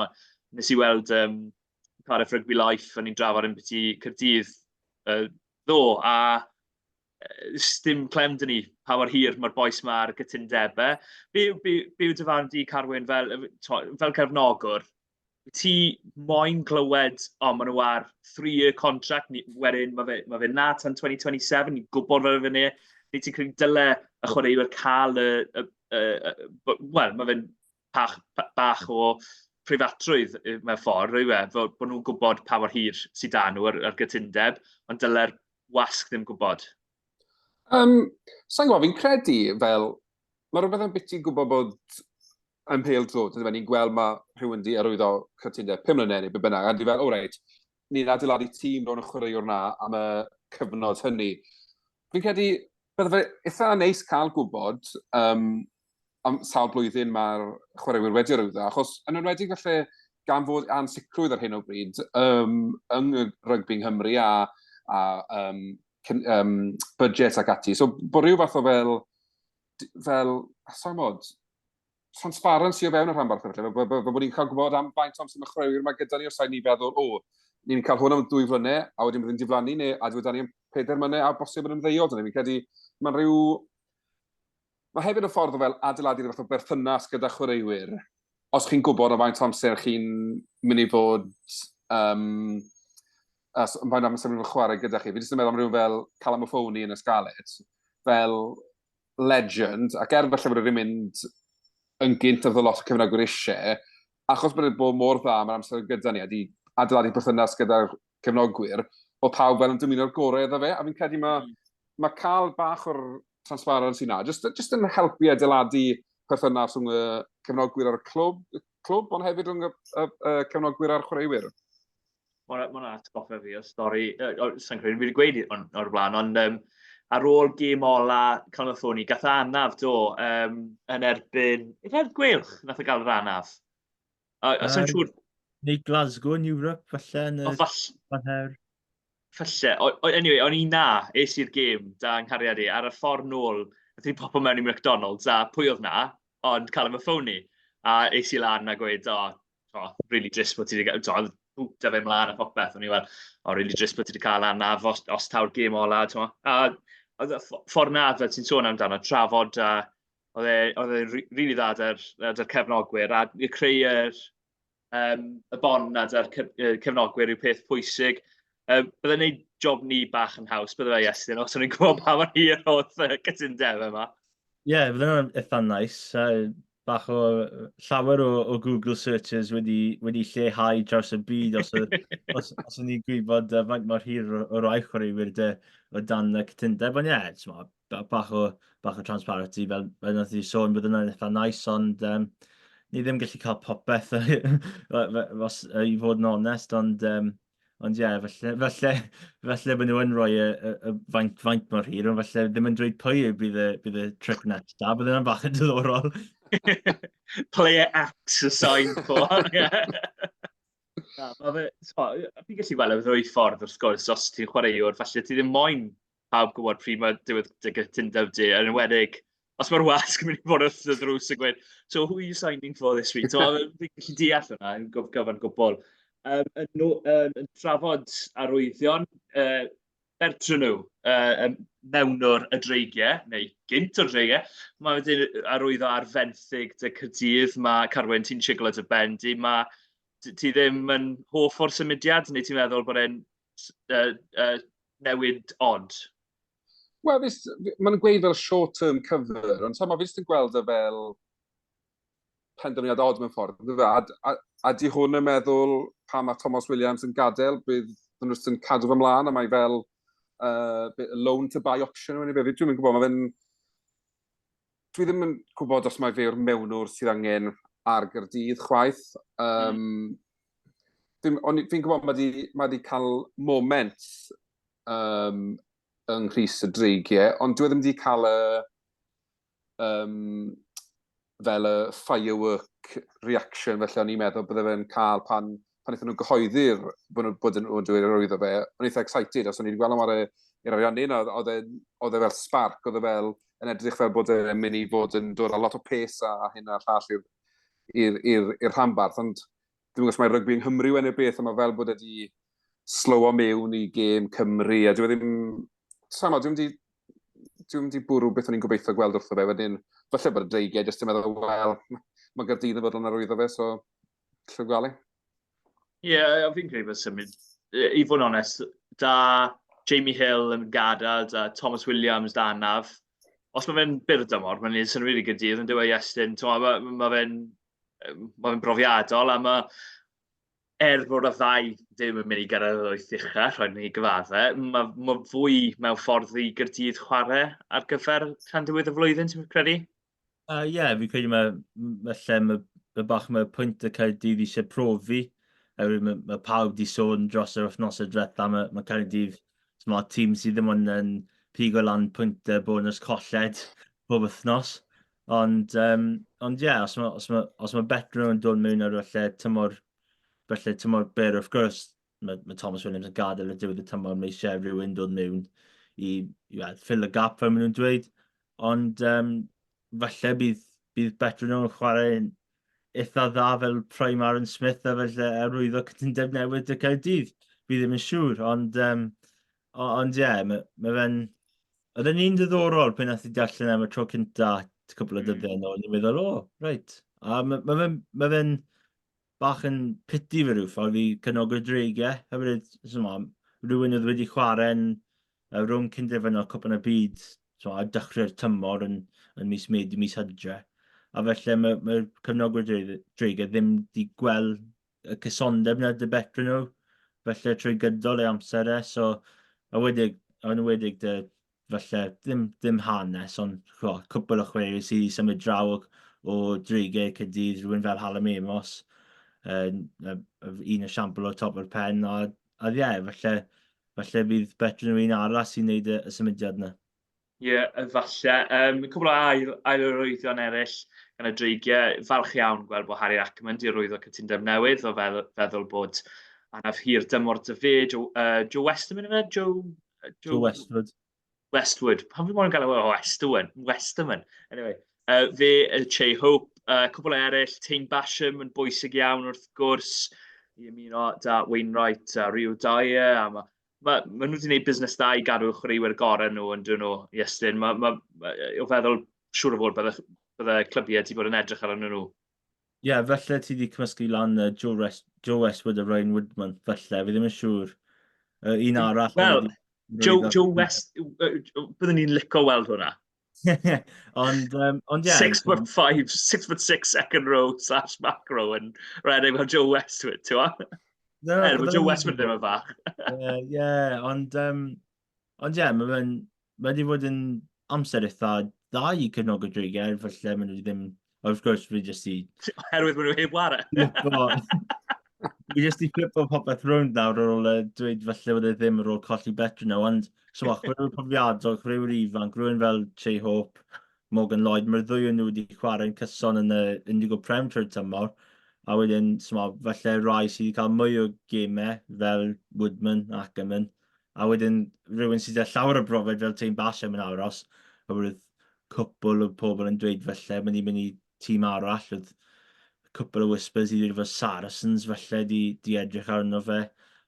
Nes i weld Cardiff Rugby Life, o'n i'n drafod yn byti Caerdydd ddo, a dim clem dyn ni pa mor hir mae'r boes ma'r gytundebau. Byw dy fan di, Carwyn, fel cefnogwr, ti moyn clywed, maen nhw ar 3-year contract, wedyn mae fe na tan 2027, ni'n gwybod fel fyny, neu ti'n credu dyle y chwaraewyr cael wel, mae fe'n bach o preifatrwydd mewn ffordd, bod nhw'n gwybod pa mor hir sydd da nhw ar gytundeb, ond dyle'r wasg ddim gwybod. Sa'n gwybod, fi'n credu fel, mae rhywbeth yn biti gwybod bod yn pêl drod, ni'n gweld mae rhywun di arwyddo cytundeb 5 mlynedd neu be bynnag, a di fel, o reit, ni'n adeiladu tîm ro'n y chwaraewr na am y cyfnod hynny. Fi'n credu, bydde fe eitha neis cael gwybod am sawl blwyddyn mae'r chwaraewyr wedi arwyddo, achos yn enwedig felly gan fod ansicrwydd ar hyn o bryd yng rygbi yng Nghymru a budget ac ati. So, bod rhyw fath o fel sa'n modd, transparency o fewn y rhanbarth felly, bod ni'n cael gwybod am faint amser mae chwaraewyr mae gyda ni, os sa'n ni feddwl, ni'n cael hwn am 2 flynedd, a wedyn byddai'n diflannu, neu a dyda ni am 4 mlynedd, a bosib yn ymddeol. Fi'n credu, mae hefyd y ffordd o fel adeiladu fath o berthynas gyda chwaraewyr, os chi'n gwybod o faint amser chi'n mynd i fod yn faint amser mynd i chwarae gyda chi. Fi jyst yn meddwl am rhywun fel Calamofoni yn ysgalet, fel legend, ac falle bod rydyn mynd yn gynt oedd lot o cefnogwyr eisiau, achos bod wedi bod mor dda mae'r amser gyda ni, a di adeiladu perthynas gyda'r cefnogwyr, o pawb fel yn dymuno'r gorau iddo fe, a fi'n credu mae cael bach o'r transparency na, just yn helpu adeiladu perthynas rhwng y cefnogwyr ar y clwb, ond hefyd rhwng y cefnogwyr a'r chwaraewyr. Mae'n atgoffa fi o stori, sa'n credu, fi wedi gweud o'r blaen, ond ar ôl gêm ola Calamofoni, gath anaf do yn erbyn Gweilch, nath o gael yr anaf. Sa'n siŵr... Neu Glasgow yn Ewrop, falle, yn y fan her. Falle, anyway, o'n i na, es i'r gêm, da nghariad i, ar y ffordd nôl, nath ni popo mewn i McDonald's, a pwy oedd na, ond Calamofoni. A es i lan a gweud, really drist bod ti wedi gael, bwta fe mlaen a popeth, o'n i fel, really drist bod ti wedi cael anaf os taw'r gêm ola, a oedd y ffordd na, fel ti'n sôn amdano, trafod, a oedd e rili dda da'r cefnogwyr, a creu y bond da'r cefnogwyr yw peth pwysig. Byddai'n neud job ni bach yn haws, bydde fe Iestyn, os o'n i'n gwybod pa mor hir oedd gytundeb yma. Ie, byddai'n eitha nais. Bach o llawer o Google searches wedi lleihau draws y byd os o'n i'n gwybod faint mor hir o rai chwaraewyr o dan y cytundeb. Ond ie, bach o transparency fel nath i sôn, byddai'n eitha nais, ond ni ddim gallu cael popeth i fod yn onest, ond ie, falle bod nhw yn rhoi y faint mor hir, ond falle ddim yn dweud pwy bydd y trick net da, bydd yna'n bach yn diddorol. Player X y sign for. Fi'n gallu gweld y ddwy ffordd wrth gwrs, os ti'n chwaraewr, falle ti ddim moyn pawb gwybod pryd mae diwedd dy gytundeb di, yn enwedig, os mae'r wasg yn mynd i fod wrth y ddrws yn gweud, so who are you signing for this week? Fi'n gallu deall hwnna, yn gyfan gwbl. Yn trafod arwyddion, bertron nhw mewnwr y dreigiau, neu gynt o'r dreigiau, mae wedyn arwyddo ar fenthyg dy Caerdydd, mae Carwyn ti'n siglo dy ben di, ti ddim yn hoff o'r symudiad, neu ti'n meddwl bod e'n newid od? Wel, mae'n gweud fel short-term cover, ond mae fi jyst yn gweld y fel penderfyniad od mewn ffordd. A di hwn yn meddwl pa mae Thomas Williams yn gadael, bydd nhw'n just yn cadw fy mlaen, a mae fel loan to buy option. Dwi'n mynd gwybod, dwi ddim yn gwybod os mae fe o'r mewnwr sydd angen ar Gaerdydd chwaith. Fi'n gwybod mae di cael moment yng Nghrys y Dreigiau, ond dwi ddim wedi cael fel y firework reaction, felly o'n i'n meddwl bydde fe'n cael pan eithon nhw'n gyhoeddi'r bod nhw'n dweud yr oedd o fe. O'n eitha excited, os o'n i'n gweld am ar i'r ariannu, oedd e fel spark, oedd e fel yn edrych fel bod e'n mynd i fod yn dod a lot o pace a hyn a'r llall i'r rhanbarth, ond Dwi'n gwybod mae rygbi yng Nghymru yn y beth, a mae fel bod wedi slow o mewn i gêm Cymru, a dwi'n ddim... Sama, dwi'n di bwrw beth o'n i'n gobeithio gweld wrtho fe, wedyn, falle bod y dreigiau, jyst yn meddwl, wel, mae Gaerdydd yn fod yn arwyddo fe, so, lle gwalu. Ie, fi'n credu bod symud. I fod yn onest, da Jamie Hill yn gadael, da Thomas Williams, da Anaf. Os mae fe'n byr dymor, mae'n un sy'n rili gydydd yn dweud Iestyn. Mae fe'n brofiadol, a mae bod y ddau ddim yn mynd i gyrraedd yr wyth uchel, rhaid ni gyfaddau. Mae fwy mewn ffordd i Gaerdydd chwarae ar gyfer rhan diwedd y flwyddyn, ti'n credu? Ie, fi'n credu mae bach mae pwynt y Caerdydd eisiau profi. Mae pawb di sôn dros yr wythnosau diwethaf, mae Caerdydd, mae tîm sydd ddim yn pigo lan pwyntau bonus colled bob wythnos. Ond ie, os mae Betro yn dod mewn ar falle tymor byr, wrth gwrs, mae Thomas Williams yn gadael y diwedd y tymor, mae eisiau rhywun dod mewn i fill y gap, fel maen nhw'n dweud. Ond falle bydd Betro nhw'n chwarae eitha dda fel Prime Aaron Smith a felly arwyddo cytundeb newydd y Caerdydd. Fi ddim yn siŵr, ond ie, mae fe'n... Oedd e'n un diddorol pan nath i darllen am y tro cynta cwbl o dyddiau nôl. Ni'n meddwl, reit. A mae fe'n bach yn piti fe rhyw ffordd i cynogwyr dreigiau. Rhywun oedd wedi chwarae'n rhwng cynderfynol cwpan y byd a dechrau'r tymor yn mis Medi, mis Hydre. A felly mae'r cynogwyr dreigiau ddim wedi gweld y cysondeb na dy betro nhw. Felly trwy gydol ei amser e. So, a wedig felly ddim hanes, ond cwbl o chweir sydd wedi symud draw o dreigiau Caerdydd, rhywun fel Hallam Amos. Un esiampl o top o'r pen, a ie, falle bydd Betro nhw un arall sy'n gwneud y symudiad yna. Ie, falle. Cwbl o ail-rwyddion eraill gan y dreigiau. Falch iawn gweld bod Harry Ackerman di rwyddo cytundeb newydd, o feddwl bod anaf hir dymor dy fe, Joe Westerman yna? Joe Westwood. Westwood. Pan fi moyn gael Westerman. Anyway, fe, Che Hope, cwbl o eraill, Tein Basham yn bwysig iawn wrth gwrs, i ymuno da Wainwright a Rio Dyer, a mae nhw wedi gwneud busnes da i gadw chwaraewyr gorau nhw yn dyn nhw, Iestyn. O feddwl siŵr o fod bydde clybiau wedi bod yn edrych ar nhw. Ie, felly ti wedi cymysgu lan Joe Westwood a Ryan Woodman, felly, fi ddim yn siŵr. Un arall... Wel, Joe West, byddwn ni'n licio weld hwnna. ond ie. 6'5", 6'6" second row / back row yn redeg fel Joe Westwood, ti'n wa? Mae Joe Westwood ddim yn fach. Ie, ond ie, mae wedi bod yn amser eitha da i cefnog o dreigiau, felly maen nhw ddim... Wrth gwrs, fi jyst i... Herwydd maen nhw heb wara. Fi jyst i flipo popeth rownd nawr ar ôl dweud falle bod e ddim ar ôl colli Betro nhw, ond chwaraewyr profiadol, chwaraewyr ifanc, rhywun fel Che Hope, Morgan Lloyd, mae'r ddwy o'n nhw wedi chwarae'n cyson yn y Indigo Prem trwy'r tymor, a wedyn, falle rai sydd wedi cael mwy o gemau fel Woodman, Ackerman, a wedyn rhywun sydd wedi llawer o brofiad fel Tein Basham yn aros, a wedyn cwpl o pobl yn dweud falle, mae'n mynd i tîm arall, oedd cwpl o whispers i ddweud fod Saracens falle di edrych arno fe,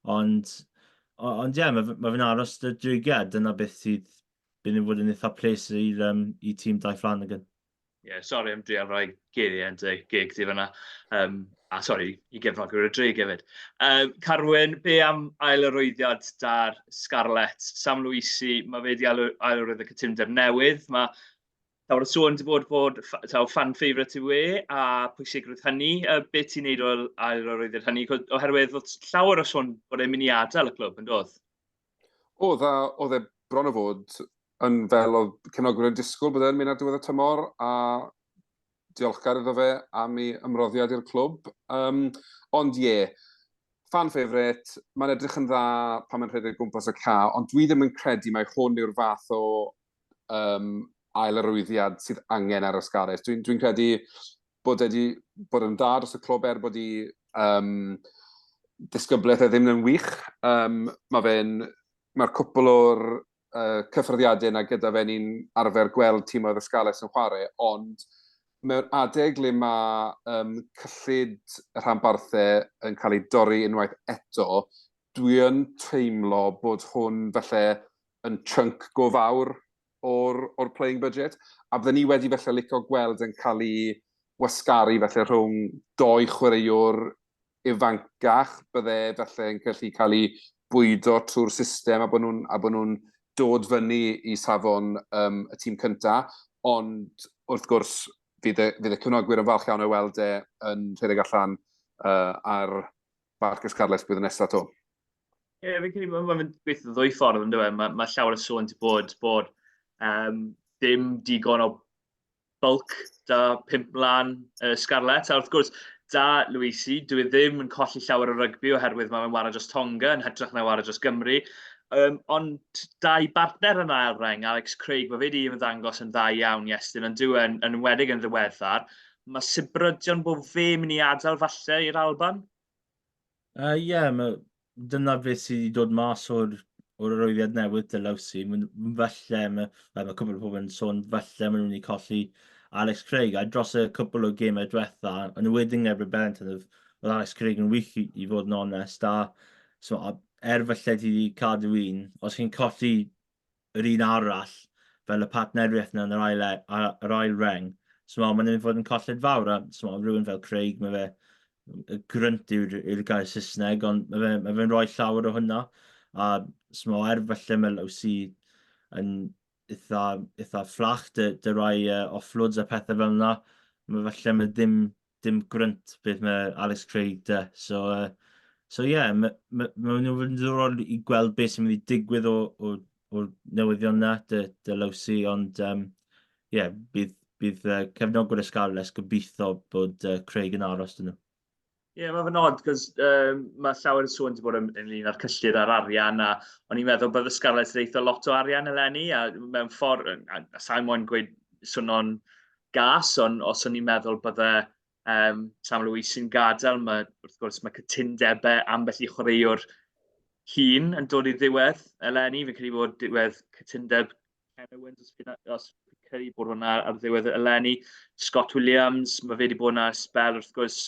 ond ie, mae fe'n aros dy dreigiau, dyna beth sydd bydd yn fod yn eitha ples i tîm Dai Flanagan. Ie, sori am drial rhoi geiriau yn dy gig ti fyna. A sori, i gefnogwyr y dreigiau fyd. Carwyn, be am ail-arwyddiad da'r Scarlet? Sam Luisi, mae fe wedi ail-arwyddo cytundeb newydd. Mae Tawr y sôn wedi bod fan ffeifrit i we, a pwysigrwydd hynny. Be ti'n neud o ail-arwyddiad hynny? Oherwydd oedd llawer o sôn bod e'n mynd i adael y clwb, yn doedd? Oedd e bron o fod yn fel o cefnogwyr yn disgwyl bod e'n mynd ar diwedd y tymor, a diolchgar iddo fe am ei ymroddiad i'r clwb. Ond ie, fan ffeifrit, mae'n edrych yn dda pan mae'n rhedeg gwmpas y ca, ond dwi ddim yn credu mai hwn yw'r fath o ail-arwyddiad sydd angen ar ysgarys. Dwi'n credu bod wedi bod yn dda dros y clwb bod i disgyblaeth e ddim yn wych. Mae'r cwpl o'r cyffreddiadau yna gyda fe ni'n arfer gweld tîm oedd ysgarys yn chwarae, ond mewn adeg le mae cyllid y rhanbarthau yn cael ei dorri unwaith eto, dwi yn teimlo bod hwn felly yn chunk go fawr o'r playing budget, a bydden ni wedi felly licio gweld yn cael ei wasgaru felly rhwng doi chwaraewr ifancach, bydde felly yn gallu cael ei bwydo trwy'r system a bod nhw'n dod fyny i safon y tîm cyntaf, ond wrth gwrs fydd y cefnogwyr yn falch iawn o weld yn rhedeg allan ar Barcus Carles bydd yn nesaf to. Ie, fi'n credu mae'n gweithio ddwy ffordd yn dweud. Mae llawer o sôn wedi bod dim digon o bulk da 5 lan Scarlett. A wrth gwrs, da Luisi, dwi ddim yn colli llawer o rygbi oherwydd mae'n wario dros Tonga yn hytrach na wario dros Gymru. Ond dau bartner yn ail reng, Alex Craig, mae fe wedi ymddangos yn dda iawn Iestyn, yn dweud yn wedig yn ddiweddar. Mae sybrydion bod fe mynd i adael falle i'r Alban? Ie, dyna beth sydd wedi dod mas o'r arwyddiad newydd dy Lawsi. Falle, mae cwbl o bobl yn sôn, falle maen nhw'n wedi colli Alex Craig, a dros y cwbl o gemau diwetha, yn y wedyn efo'r Bellington, oedd Alex Craig yn wych i fod yn onest, falle ti wedi cadw un, os chi'n colli yr un arall, fel y partneriaeth yna yn yr ail reng, mae'n mynd i fod yn colled fawr, a rhywun fel Craig, mae fe grynt yw'r gair Saesneg, ond mae fe'n rhoi llawer o hynna. A falle mae Lawsi yn eitha fflach dy rai offloads a pethau fel yna. Falle dim grynt beth mae Alex Craig dy. So ie, mae nhw'n fod yn ddiddorol i gweld beth sy'n mynd i digwydd o'r newyddion yna dy Lawsi, ond ie, bydd cefnogwyr y Scarlett gobeithio bod Craig yn aros dyn nhw. Ie, mae fe'n odd, cos mae llawer y sôn wedi bod ynglyn â'r cyllid a'r arian, a o'n i'n meddwl bydd y Scarlett yn eitha lot o arian eleni, a mewn ffordd, a sa'n moyn gweud swnio'n gas, ond os o'n i'n meddwl bydde Sam Lewis sy'n gadael, wrth gwrs mae cytundebau ambell i chwaraewr hun yn dod i ddiwedd eleni. Fi'n credu bod diwedd cytundeb Ken Owens, os fi'n credu bod hwnna ar ddiwedd eleni. Scott Williams, mae fe wedi bod yna spel, wrth gwrs,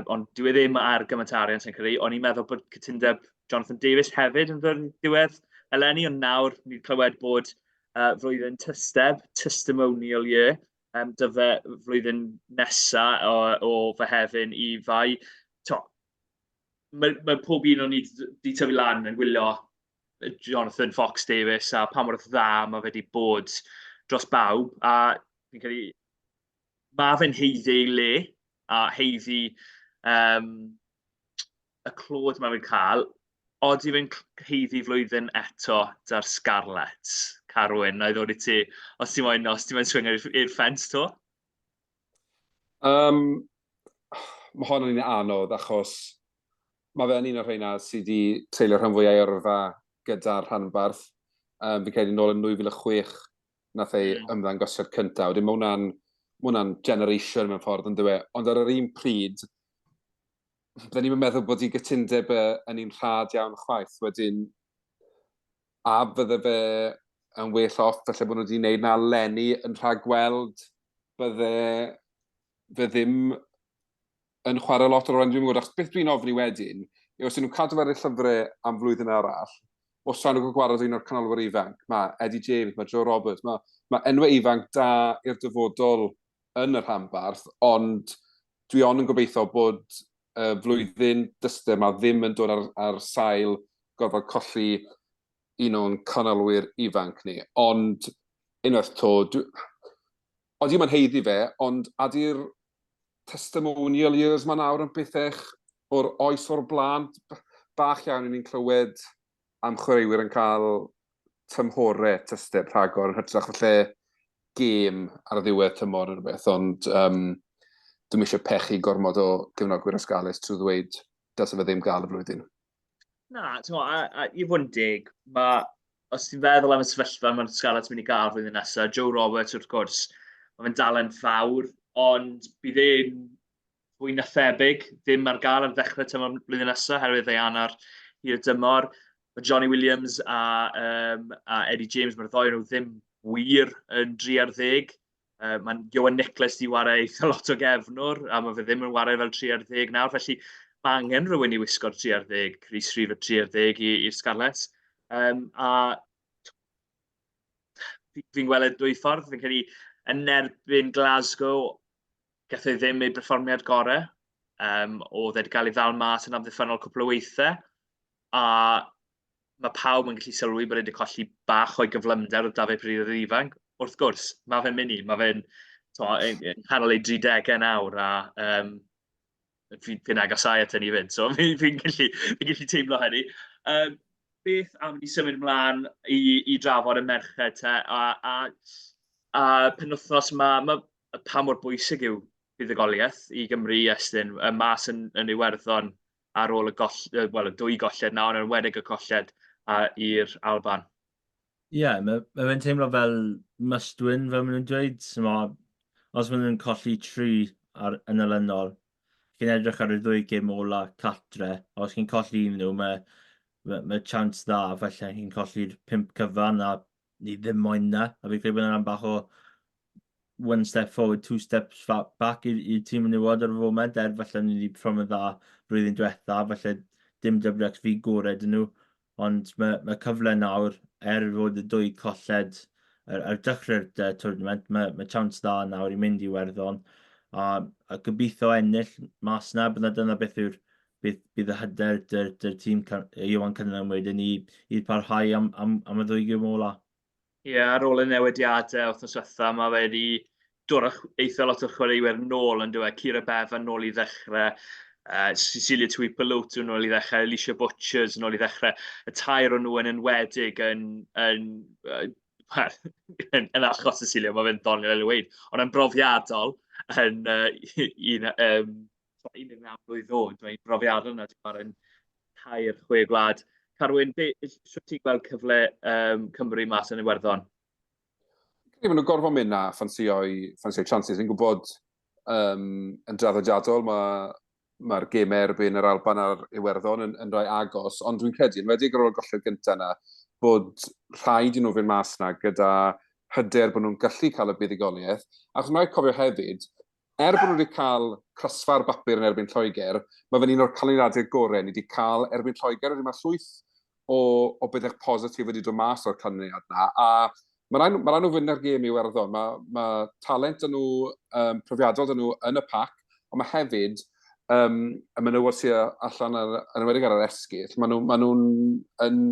ond dwi ddim ar gymentarian sy'n credu, ond i'n meddwl bod cytundeb Jonathan Davies hefyd yn dod yn diwedd eleni, ond nawr ni'n clywed bod flwyddyn testimonial year, dy fe flwyddyn nesaf o fy hefyn i fai. Mae pob un o'n ni wedi tyfu lan yn gwylio Jonathan Fox Davies a pa mor dda mae fe wedi bod dros bawb, a fi'n credu mae fe'n heiddi ei le, a heiddi y clod mae fe'n cael, oeddi fe'n heiddi flwyddyn eto da'r Scarlett. Carwyn, na i ddod i ti, os ti'n moyn swing i'r ffens to? Mae hwn yn un anodd, achos mae fe'n un o'r rheina sydd wedi treulio rhan fwyaf o'r yrfa gyda'r rhanbarth. Fi'n credu nôl yn 2006 nath ei ymddangosiad cyntaf. Wedyn mae hwnna'n generation mewn ffordd yn dweud. Ond ar yr un pryd, byddwn ni'n meddwl bod ei gytundeb yn un rhad iawn chwaith. Wedyn, a bydde fe yn well off, felly bod nhw wedi gwneud na lenni yn rhagweld, bydde fe ddim yn chwarae lot o'r rhan. Dwi'n gwybod, achos beth dwi'n ofni wedyn, yw os nhw'n cadw fe'r llyfrau am flwyddyn arall, os sa'n nhw'n gwared un o'r canolwyr ifanc, mae Eddie James, mae Joe Roberts, mae enwau ifanc da i'r dyfodol yn yr rhanbarth, ond dwi ond yn gobeithio bod flwyddyn dystau yma ddim yn dod ar sail gorfod colli un o'n canolwyr ifanc ni. Ond unwaith to, oeddi mae'n heiddi fe, ond adi'r testimonial years mae nawr yn bethau o'r oes o'r blaen, bach iawn i ni'n clywed am chwaraewyr yn cael tymhorau tysteb rhagor yn hytrach falle gêm ar y ddiwedd tymor yn rhywbeth, ond dwi'n eisiau pechu gormod o gefnogwyr y Scarlett trwy ddweud dylse fe ddim gael y flwyddyn. Na, i fod yn dig, os ti'n feddwl am y sefyllfa mae'r Scarlett mynd i gael flwyddyn nesaf, Joe Roberts wrth gwrs, mae'n dalen fawr, ond bydd e'n fwy na thebyg, ddim ar gael ar ddechrau tymor blwyddyn nesaf, herwydd ei anar i'r dymor. Mae Johnny Williams a Eddie James, mae'r ddoi nhw ddim wir yn 3 ar 10. Mae'n Iwan Nicholas di wario eitha lot o gefnwr, a mae fe ddim yn wario fel 30 nawr, felly mae angen rhywun i wisgo'r 30, Chris Reeve y 30 i'r Scarlets. A fi'n gweld y dwy ffordd, fi'n credu yn erbyn Glasgow, gath ei ddim ei berfformiad gorau. Oedd wedi cael ei ddal mas yn amddiffynol cwpl o weithiau. A mae pawb yn gallu sylwi bod wedi colli bach o'i gyflymder o Dafydd Pryd yr ifanc. Wrth gwrs, mae fe'n mynd i, mae fe'n canol ei 30au nawr, a fi'n agosau at hynny fyd, so fi'n gallu teimlo hynny. Beth am ni symud ymlaen i drafod y merched te, a penwythnos pa mor bwysig yw buddugoliaeth i Gymru i estyn mas yn Iwerddon ar ôl y 2 golled nawr, yn enwedig y colled i'r Alban. Ie, mae fe'n teimlo fel must-win, fel maen nhw'n dweud. Os maen nhw'n colli 3 yn olynol, chi'n edrych ar y 2 gêm ola catre. Os chi'n colli un nhw, mae chance dda, felly chi'n colli'r 5 cyfan, a ni ddim moyn na. A fi'n credu bod yna'n bach o 1 step forward, 2 steps back i'r tîm yn ywod ar y foment, felly ni wedi perform yn dda blwyddyn diwetha, felly dim WXV gorau dyn nhw. Ond mae cyfle nawr, fod y 2 colled ar dechrau'r tournament, mae chance dda nawr i mynd i Iwerddon. A gobeithio ennill mas na, dyna beth bydd y hyder dy'r tîm Iwan Cynnan wedyn i parhau am y 2 gêm ola. Ie, ar ôl y newidiadau wythnos diwetha, mae wedi dod eitha lot o chwaraewyr nôl yn dweud, Cira Bevan nôl i ddechrau, Cecilia Tuipalutu nôl i ddechrau, Alicia Butchers nôl i ddechrau. Y 2 o'n nhw yn enwedig yn achos Cecilia, mae fe'n doniol i weid, ond yn brofiadol yn 19 mlwydd oed, mae'n brofiadol yna, yn 2-6 gwlad. Carwyn, sy'n ti'n gweld cyfle Cymru mas yn Iwerddon? Maen nhw'n gorfod mynd na ffansio'i chances. Fi'n gwybod yn draddodiadol mae'r gêm erbyn yr Alban a'r Iwerddon yn rhai agos, ond dwi'n credu, yn wedi ar ôl golled gyntaf yna, bod rhaid i nhw fynd mas na gyda hyder bod nhw'n gallu cael y buddugoliaeth. Ac mae'n rhaid cofio hefyd, bod nhw wedi cael crysfa'r bapur yn erbyn Lloegr, mae fe'n un o'r canlyniadau gorau ni wedi cael erbyn Lloegr, wedi mae llwyth o byddech positif wedi dod mas o'r canlyniad yna. A mae'n rhaid nhw fynd ar gêm i Iwerddon. Mae talent yn nhw, profiadol yn nhw yn y pac, ond mae hefyd y menywod sy'n allan yn ymwedig ar yr esgyll, maen nhw'n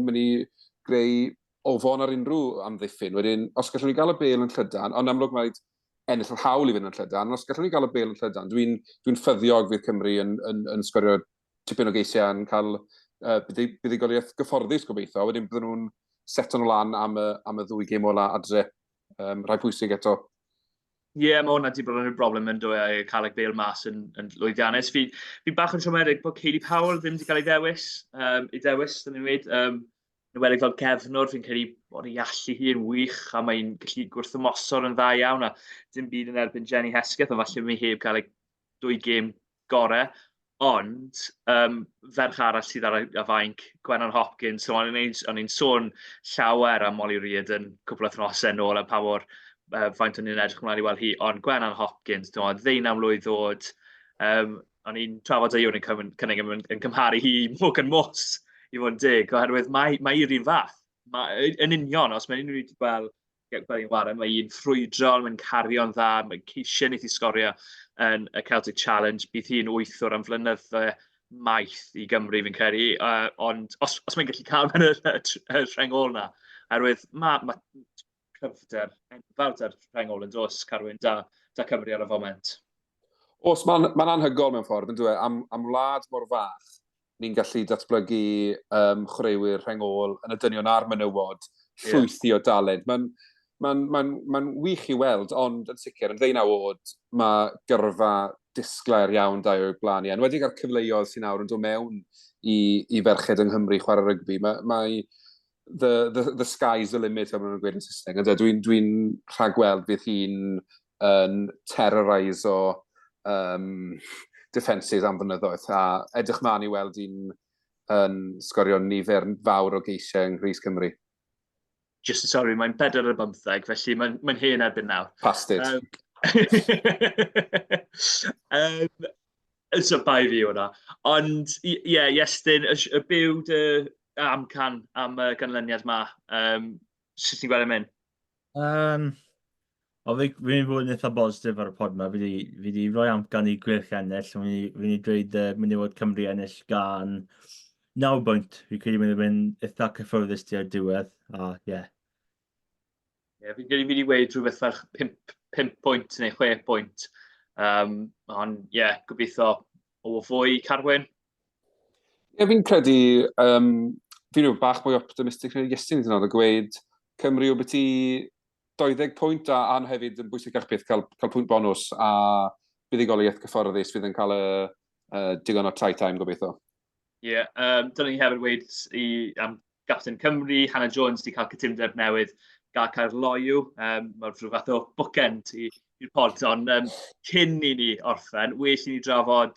mynd i greu ofon ar unrhyw amddiffyn. Wedyn, os gallwn ni gael y bel yn Llydan, ond amlwg mae'n ennill yr hawl i fynd yn Llydan, os gallwn ni gael y bel yn Llydan, dwi'n ffyddiog fydd Cymru yn sgorio tipyn o geisiau yn cael buddugoliaeth gyfforddus gobeithio, wedyn bydden nhw'n seton o lan am y 2 gêm ola adre. Rhai pwysig eto. Ie, mae hwnna wedi bod yn y broblem yn dweud cael ei bel mas yn lwyddiannus. Fi bach yn siomedig bod Katie Powell ddim wedi cael ei dewis, dyn ni'n dweud. Yn wedi fel gefnwr, fi'n credu bod ei allu hi yn wych, a mae'n gallu gwrthymosod yn dda iawn, a dim byd yn erbyn Jenny Hesketh, ond falle mae heb cael ei 2 gêm gorau. Ond, ferch arall sydd ar y fainc, Gwennan Hopkins, so o'n i'n sôn llawer am Molly Reid yn cwbl o thnosau nôl, a pa mor faint o'n i'n edrych ymlaen i weld hi, ond Gwennan Hopkins, 19 mlwydd oed, o'n i'n trafod â Iwan cynnig yn cymharu hi i Morgan Moss, i fod yn dig, oherwydd mae i'r un fath. Yn union, os mae'n unrhyw wedi gweld hi'n wario, mae hi'n ffrwydrol, mae'n cario'n dda, mae'n ceisio wneud i sgorio yn y Celtic Challenge, bydd hi'n 8 am flynyddoedd maith i Gymru fi'n credu, ond os mae'n gallu cael mewn y rhengol yna, oherwydd mae cyfder enfawr ar rhengol yn dos, Carwyn, da Cymru ar y foment. Os, mae'n anhygol mewn ffordd, yn dweud, am wlad mor fach, ni'n gallu datblygu chwaraewyr rhengol yn y dynion a'r menywod, llwythi o dalent. Mae'n wych i weld, ond yn sicr, yn 19 oed, mae gyrfa disglair iawn da o'i blaen i. Enwedig ar cyfleoedd sy'n nawr yn dod mewn i ferched yng Nghymru chwarae rygbi. The sky's the limit, am nhw'n gweud yn Saesneg. Dwi'n rhagweld bydd hi'n terrorise o defensydd am fynyddoedd, a edrych ma'n i weld hi'n sgorio nifer fawr o geisiau yng Nghrys Cymru. Sorry, mae'n 4 ar 15, felly mae'n hen erbyn nawr. Past it. So bai fi hwnna. Ond, ie, Iestyn, y byw dy amcan am y ganlyniad ma. Sut ti'n gweld yn mynd? O, fi'n bod yn eitha bositif ar y pod yma. Fi wedi rhoi amcan i Gweilch ennill. Fi wedi dweud mynd i fod Cymru ennill gan 9 bwynt. Fi'n credu mynd eitha cyffyrddus ti ar diwedd. A, ie. Ie, fi'n credu fi wedi weid rhywbeth fel 5 pwynt neu 6 pwynt. Ond, ie, gobeithio o fwy Carwyn. Ie, fi'n credu, fi'n rhyw bach mwy optimistig yn Iestyn hyd yn oed o gweud Cymru o beth i 20 pwynt a hefyd yn bwysig beth cael pwynt bonus a buddigoliaeth cyfforddus fydd yn cael digon o try time gobeithio. Ie, dyna ni hefyd weid am Captain Cymru, Hannah Jones wedi cael cytundeb newydd gael loiw. Mae'r rhyw fath o bookend i'r pod, ond cyn i ni orffen, well i ni drafod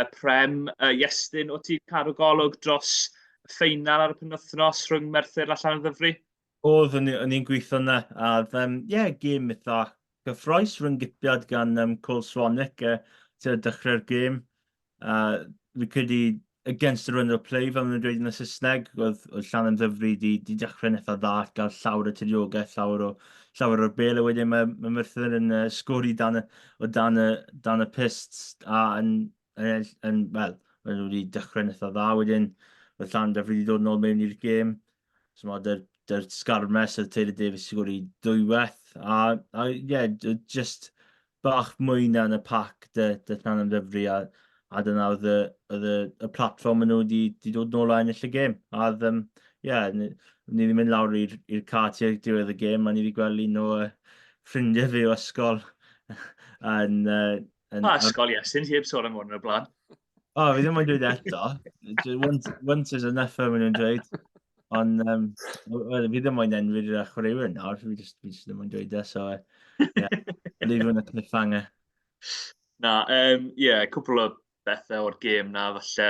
y prem. Iestyn, o ti'n cadw golwg dros y ffeinal ar y penwythnos rhwng Merthyr a Llanymddyfri? Oedd, o'n i'n gweithio yna. A, ie, gêm eitha gyffroes rhwng gipiad gan Cole Swanwick ti'n dechrau'r gêm. Fi credu against the run of play, fel maen nhw'n dweud yn y Saesneg, oedd Llanymddyfri di dechrau'n eitha dda, gael llawer o tiriogaeth, llawer o'r bel, a wedyn mae Merthyr yn sgori dan y pist, a wel, maen nhw wedi dechrau'n eitha dda, wedyn oedd Llanymddyfri wedi dod nôl mewn i'r gêm. So mae dy'r sgarmes y Taylor Davis sy'n gwrdd i dwyweth. A ie, just bach mwy na yn y pac dy Llanymddyfri a dyna oedd y platform nhw wedi dod nôl a ennill y gêm. A ie, ni wedi mynd lawr i'r car tuag diwedd y gêm, a ni wedi gweld un o ffrindiau fi o ysgol. Ysgol, Iestyn, ti heb sôn am hwn yn y blaen. O, fi ddim yn dweud eto. Once is enough, maen nhw'n dweud. Ond fi ddim yn enwi'r chwaraewyr nawr, fi just ddim yn dweud e, so ie, leave hwn y cliffhanger. Na, ie, cwpl o bethau o'r gêm na, falle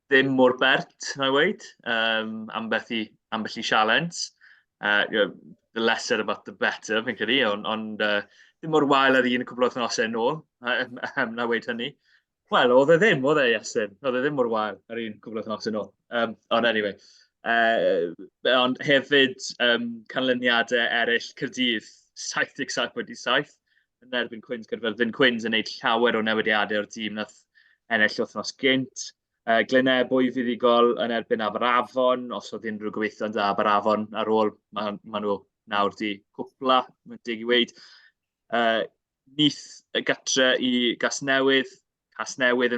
ddim mor bert, na i weid, ambell i sialens. The lesser about the better, fi'n credu, ond ddim mor wael ar un cwpl o wythnosau nôl, na i weid hynny. Wel, oedd e ddim, Iestyn. Oedd e ddim mor wael ar un cwpl o wythnosau nôl. Ond anyway. Ond hefyd canlyniadau eraill Caerdydd 77.7 yn erbyn Quins gyda Fyn Quins yn gwneud llawer o newidiadau o'r tîm nath ennill wythnos gynt. Glynebwy fuddigol yn erbyn Aberafon, os oedd unrhyw gobeithio'n da Aberafon ar ôl, maen nhw nawr di cwpla, mae'n dig i weid. Nith y gatre i Casnewydd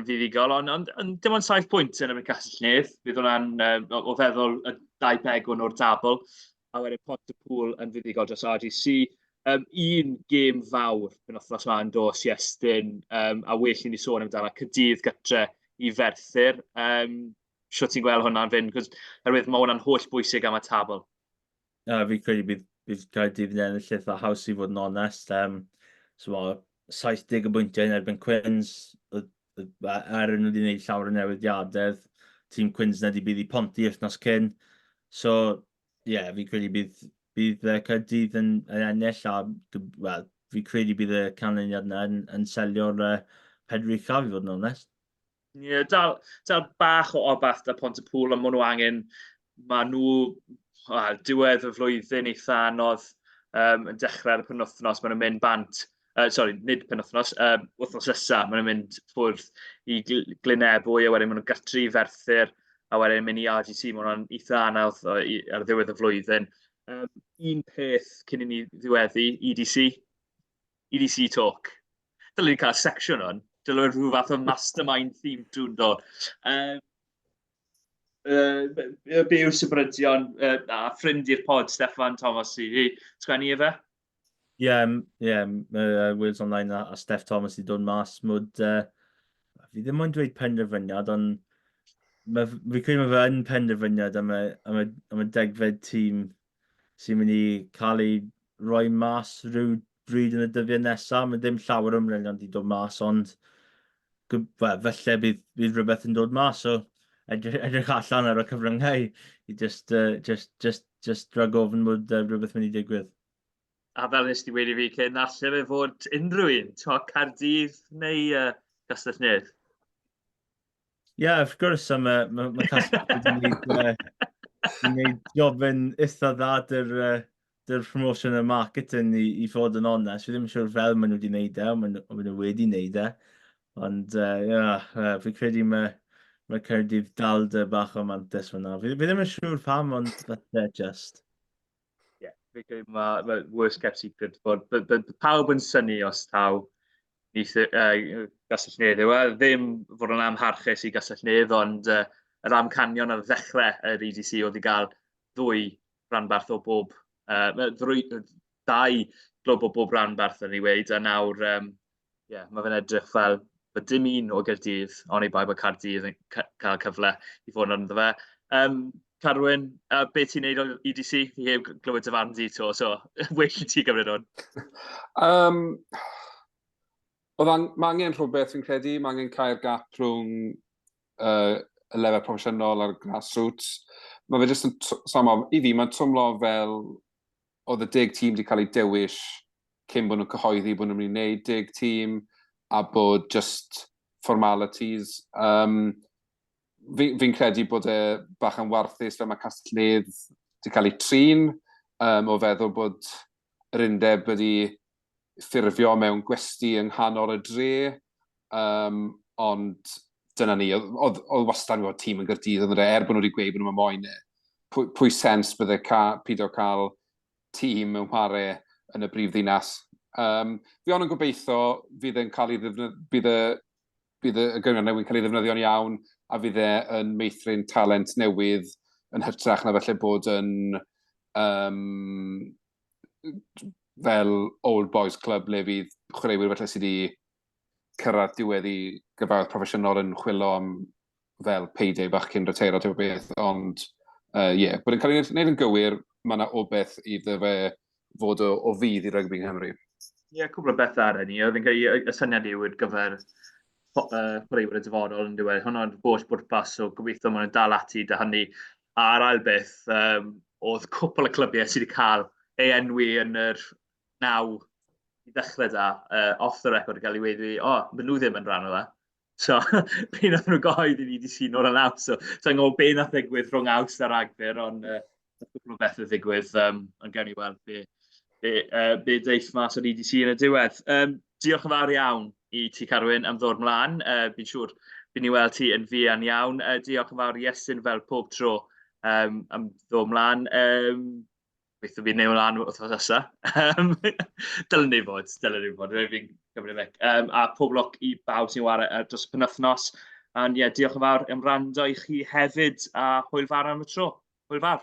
yn fuddigol, ond dim ond 7 pwynt yn erbyn Castell Bydd hwnna'n o feddwl y 2 begwn o'r tabl. A wedyn Pontypool yn fuddigol dros RGC. Un gêm fawr yn wythnos yma yn dos Iestyn, a well i ni sôn amdano Caerdydd gytre i Ferthyr. Sio ti'n gweld hwnna'n fynd? Herwydd mae hwnna'n holl bwysig am y tabl. Fi credu bydd Caerdydd yn ennill eitha haws i fod yn onest. So mae 70 o bwyntiau yn erbyn Quins, nhw wedi gwneud llawer o newidiadau. Tîm Quins na wedi bydd i Ponty wythnos cyn. So, ie, fi credu bydd Caerdydd yn ennill, a fi credu bydd y canlyniad yna yn selio'r pedri uchaf i fod yn onest. Ie, dal bach o obaith da Pontypool, ond maen nhw diwedd y flwyddyn eitha anodd yn dechrau'r penwythnos, maen nhw'n mynd bant. Nid penwythnos, wythnos nesa, maen nhw'n mynd ffwrdd i Glynebwy, a wedyn maen nhw'n gatri i Ferthyr, a wedyn mynd i RGC, maen nhw'n eitha anodd ar ddiwedd y flwyddyn. Un peth cyn i ni ddiweddu, EDC Talk. Dylwn ni cael section on, dylwn rhyw fath o mastermind theme drwy'n dod. Be yw'r sybrydion a ffrind i'r pod, Steffan Thomas, i sgwennu e fe? Ie, Wales Online a Steff Thomas wedi dod mas. Fi ddim ond dweud penderfyniad, ond fi credu mae fe yn penderfyniad am y degfed tîm sy'n mynd i cael ei roi mas rhyw bryd yn y dyddiau nesaf. Mae ddim llawer ymrelion wedi dod mas, ond falle bydd rhywbeth yn dod mas. So edrych allan ar y cyfryngau i just just rhag ofn bod rhywbeth mynd i digwydd. A fel nes ti wedi fi cyn, allai fe fod unrhyw un, Caerdydd neu Castell Nedd? Ie, wrth gwrs, mae Castell wedi gwneud job yn eitha dda dy'r promotion a marketing i fod yn onest. Fi ddim yn siŵr fel maen nhw wedi gwneud e, ond maen nhw wedi gwneud e. Ond, fi'n credu mae Caerdydd dal dy bach o mantis fyna. Fi ddim yn siŵr pam, ond falle just. Ie, fi'n credu mae worst kept secret bod pawb yn syni os taw Gastell Nedd yw. Ddim fod yn amharchus i Gastell Nedd, ond yr amcanion ar ddechrau yr EDC oedd i gael 2 rhanbarth o bob, 2 glwb o bob rhanbarth yn ei weid, a nawr, mae fe'n edrych fel bod dim un o Gaerdydd, ond ei bai bod Caerdydd yn cael cyfle i fod yn fe. Carwyn, beth ti'n neud o EDC? Fi heb glywed dy farn di to, so well i ti gymryd hwn. Mae angen rhywbeth fi'n credu, mae angen cael gap rhwng y lefel proffesiynol a'r grassroots. Mae fe jyst yn, i fi, mae'n twmlo fel oedd y 10 tîm wedi cael ei dewis cyn bod nhw'n cyhoeddi bod nhw'n mynd i wneud 10 tîm a bod just formalities. Fi'n credu bod e bach yn warthus fel mae Castell Nedd wedi cael ei trin o feddwl bod yr undeb wedi ffurfio mewn gwesti yng nghanol y dre, ond dyna ni, oedd wastad fod tîm yn Gaerdydd, ond bod nhw wedi gweud bod nhw'n moyn e. Pwy sens bydde pido cael tîm mewn chwarae yn y brif ddinas. Fi ond yn gobeithio bydd y gyngor newydd yn cael ei ddefnyddio'n iawn a fydd e yn meithrin talent newydd yn hytrach na felly bod yn fel Old Boys Club le fydd chwaraewyr felly sydd wedi cyrraedd diwedd i gyfarwydd proffesiynol yn chwilo am fel payday bach cyn reteiro tyfu beth, ond bod yn cael ei wneud yn gywir, mae yna obeth iddo fe fod o fydd i rygbi yng Nghymru. Ie, cwbl o bethau ar hynny. Fi'n cael y syniad yw i'r gyfer chwaraewyr y dyfodol yn dweud. Hwna'n bost bwrpas, so gobeithio maen nhw'n dal ati dy hynny. A'r ail beth, oedd cwpl o clybiau sydd wedi cael ei enwi yn yr 9 i ddechrau da, off the record yn cael ei wedi, maen nhw ddim yn rhan o fe. So, be nath nhw gyhoeddi ni wedi sy'n o'r 9, so sa'n gwybod be nath ddigwydd rhwng Awst a Ragfyr, ond cwpl o bethau ddigwydd, ond gawn ni weld be deith mas o'r EDC yn y diwedd. Diolch yn fawr iawn i ti, Carwyn, am ddod mlaen. Fi'n siŵr bydd ni weld ti yn fuan iawn. Diolch yn fawr i Iestyn fel pob tro am ddod mlaen. Beth o fi'n neud mlaen wrth osa. Dylen ni fod. Fi'n cymryd fec. A pob loc i bawb sy'n wario dros y penwythnos. Diolch yn fawr am wrando i chi hefyd a hwyl fawr am y tro. Hwyl fawr.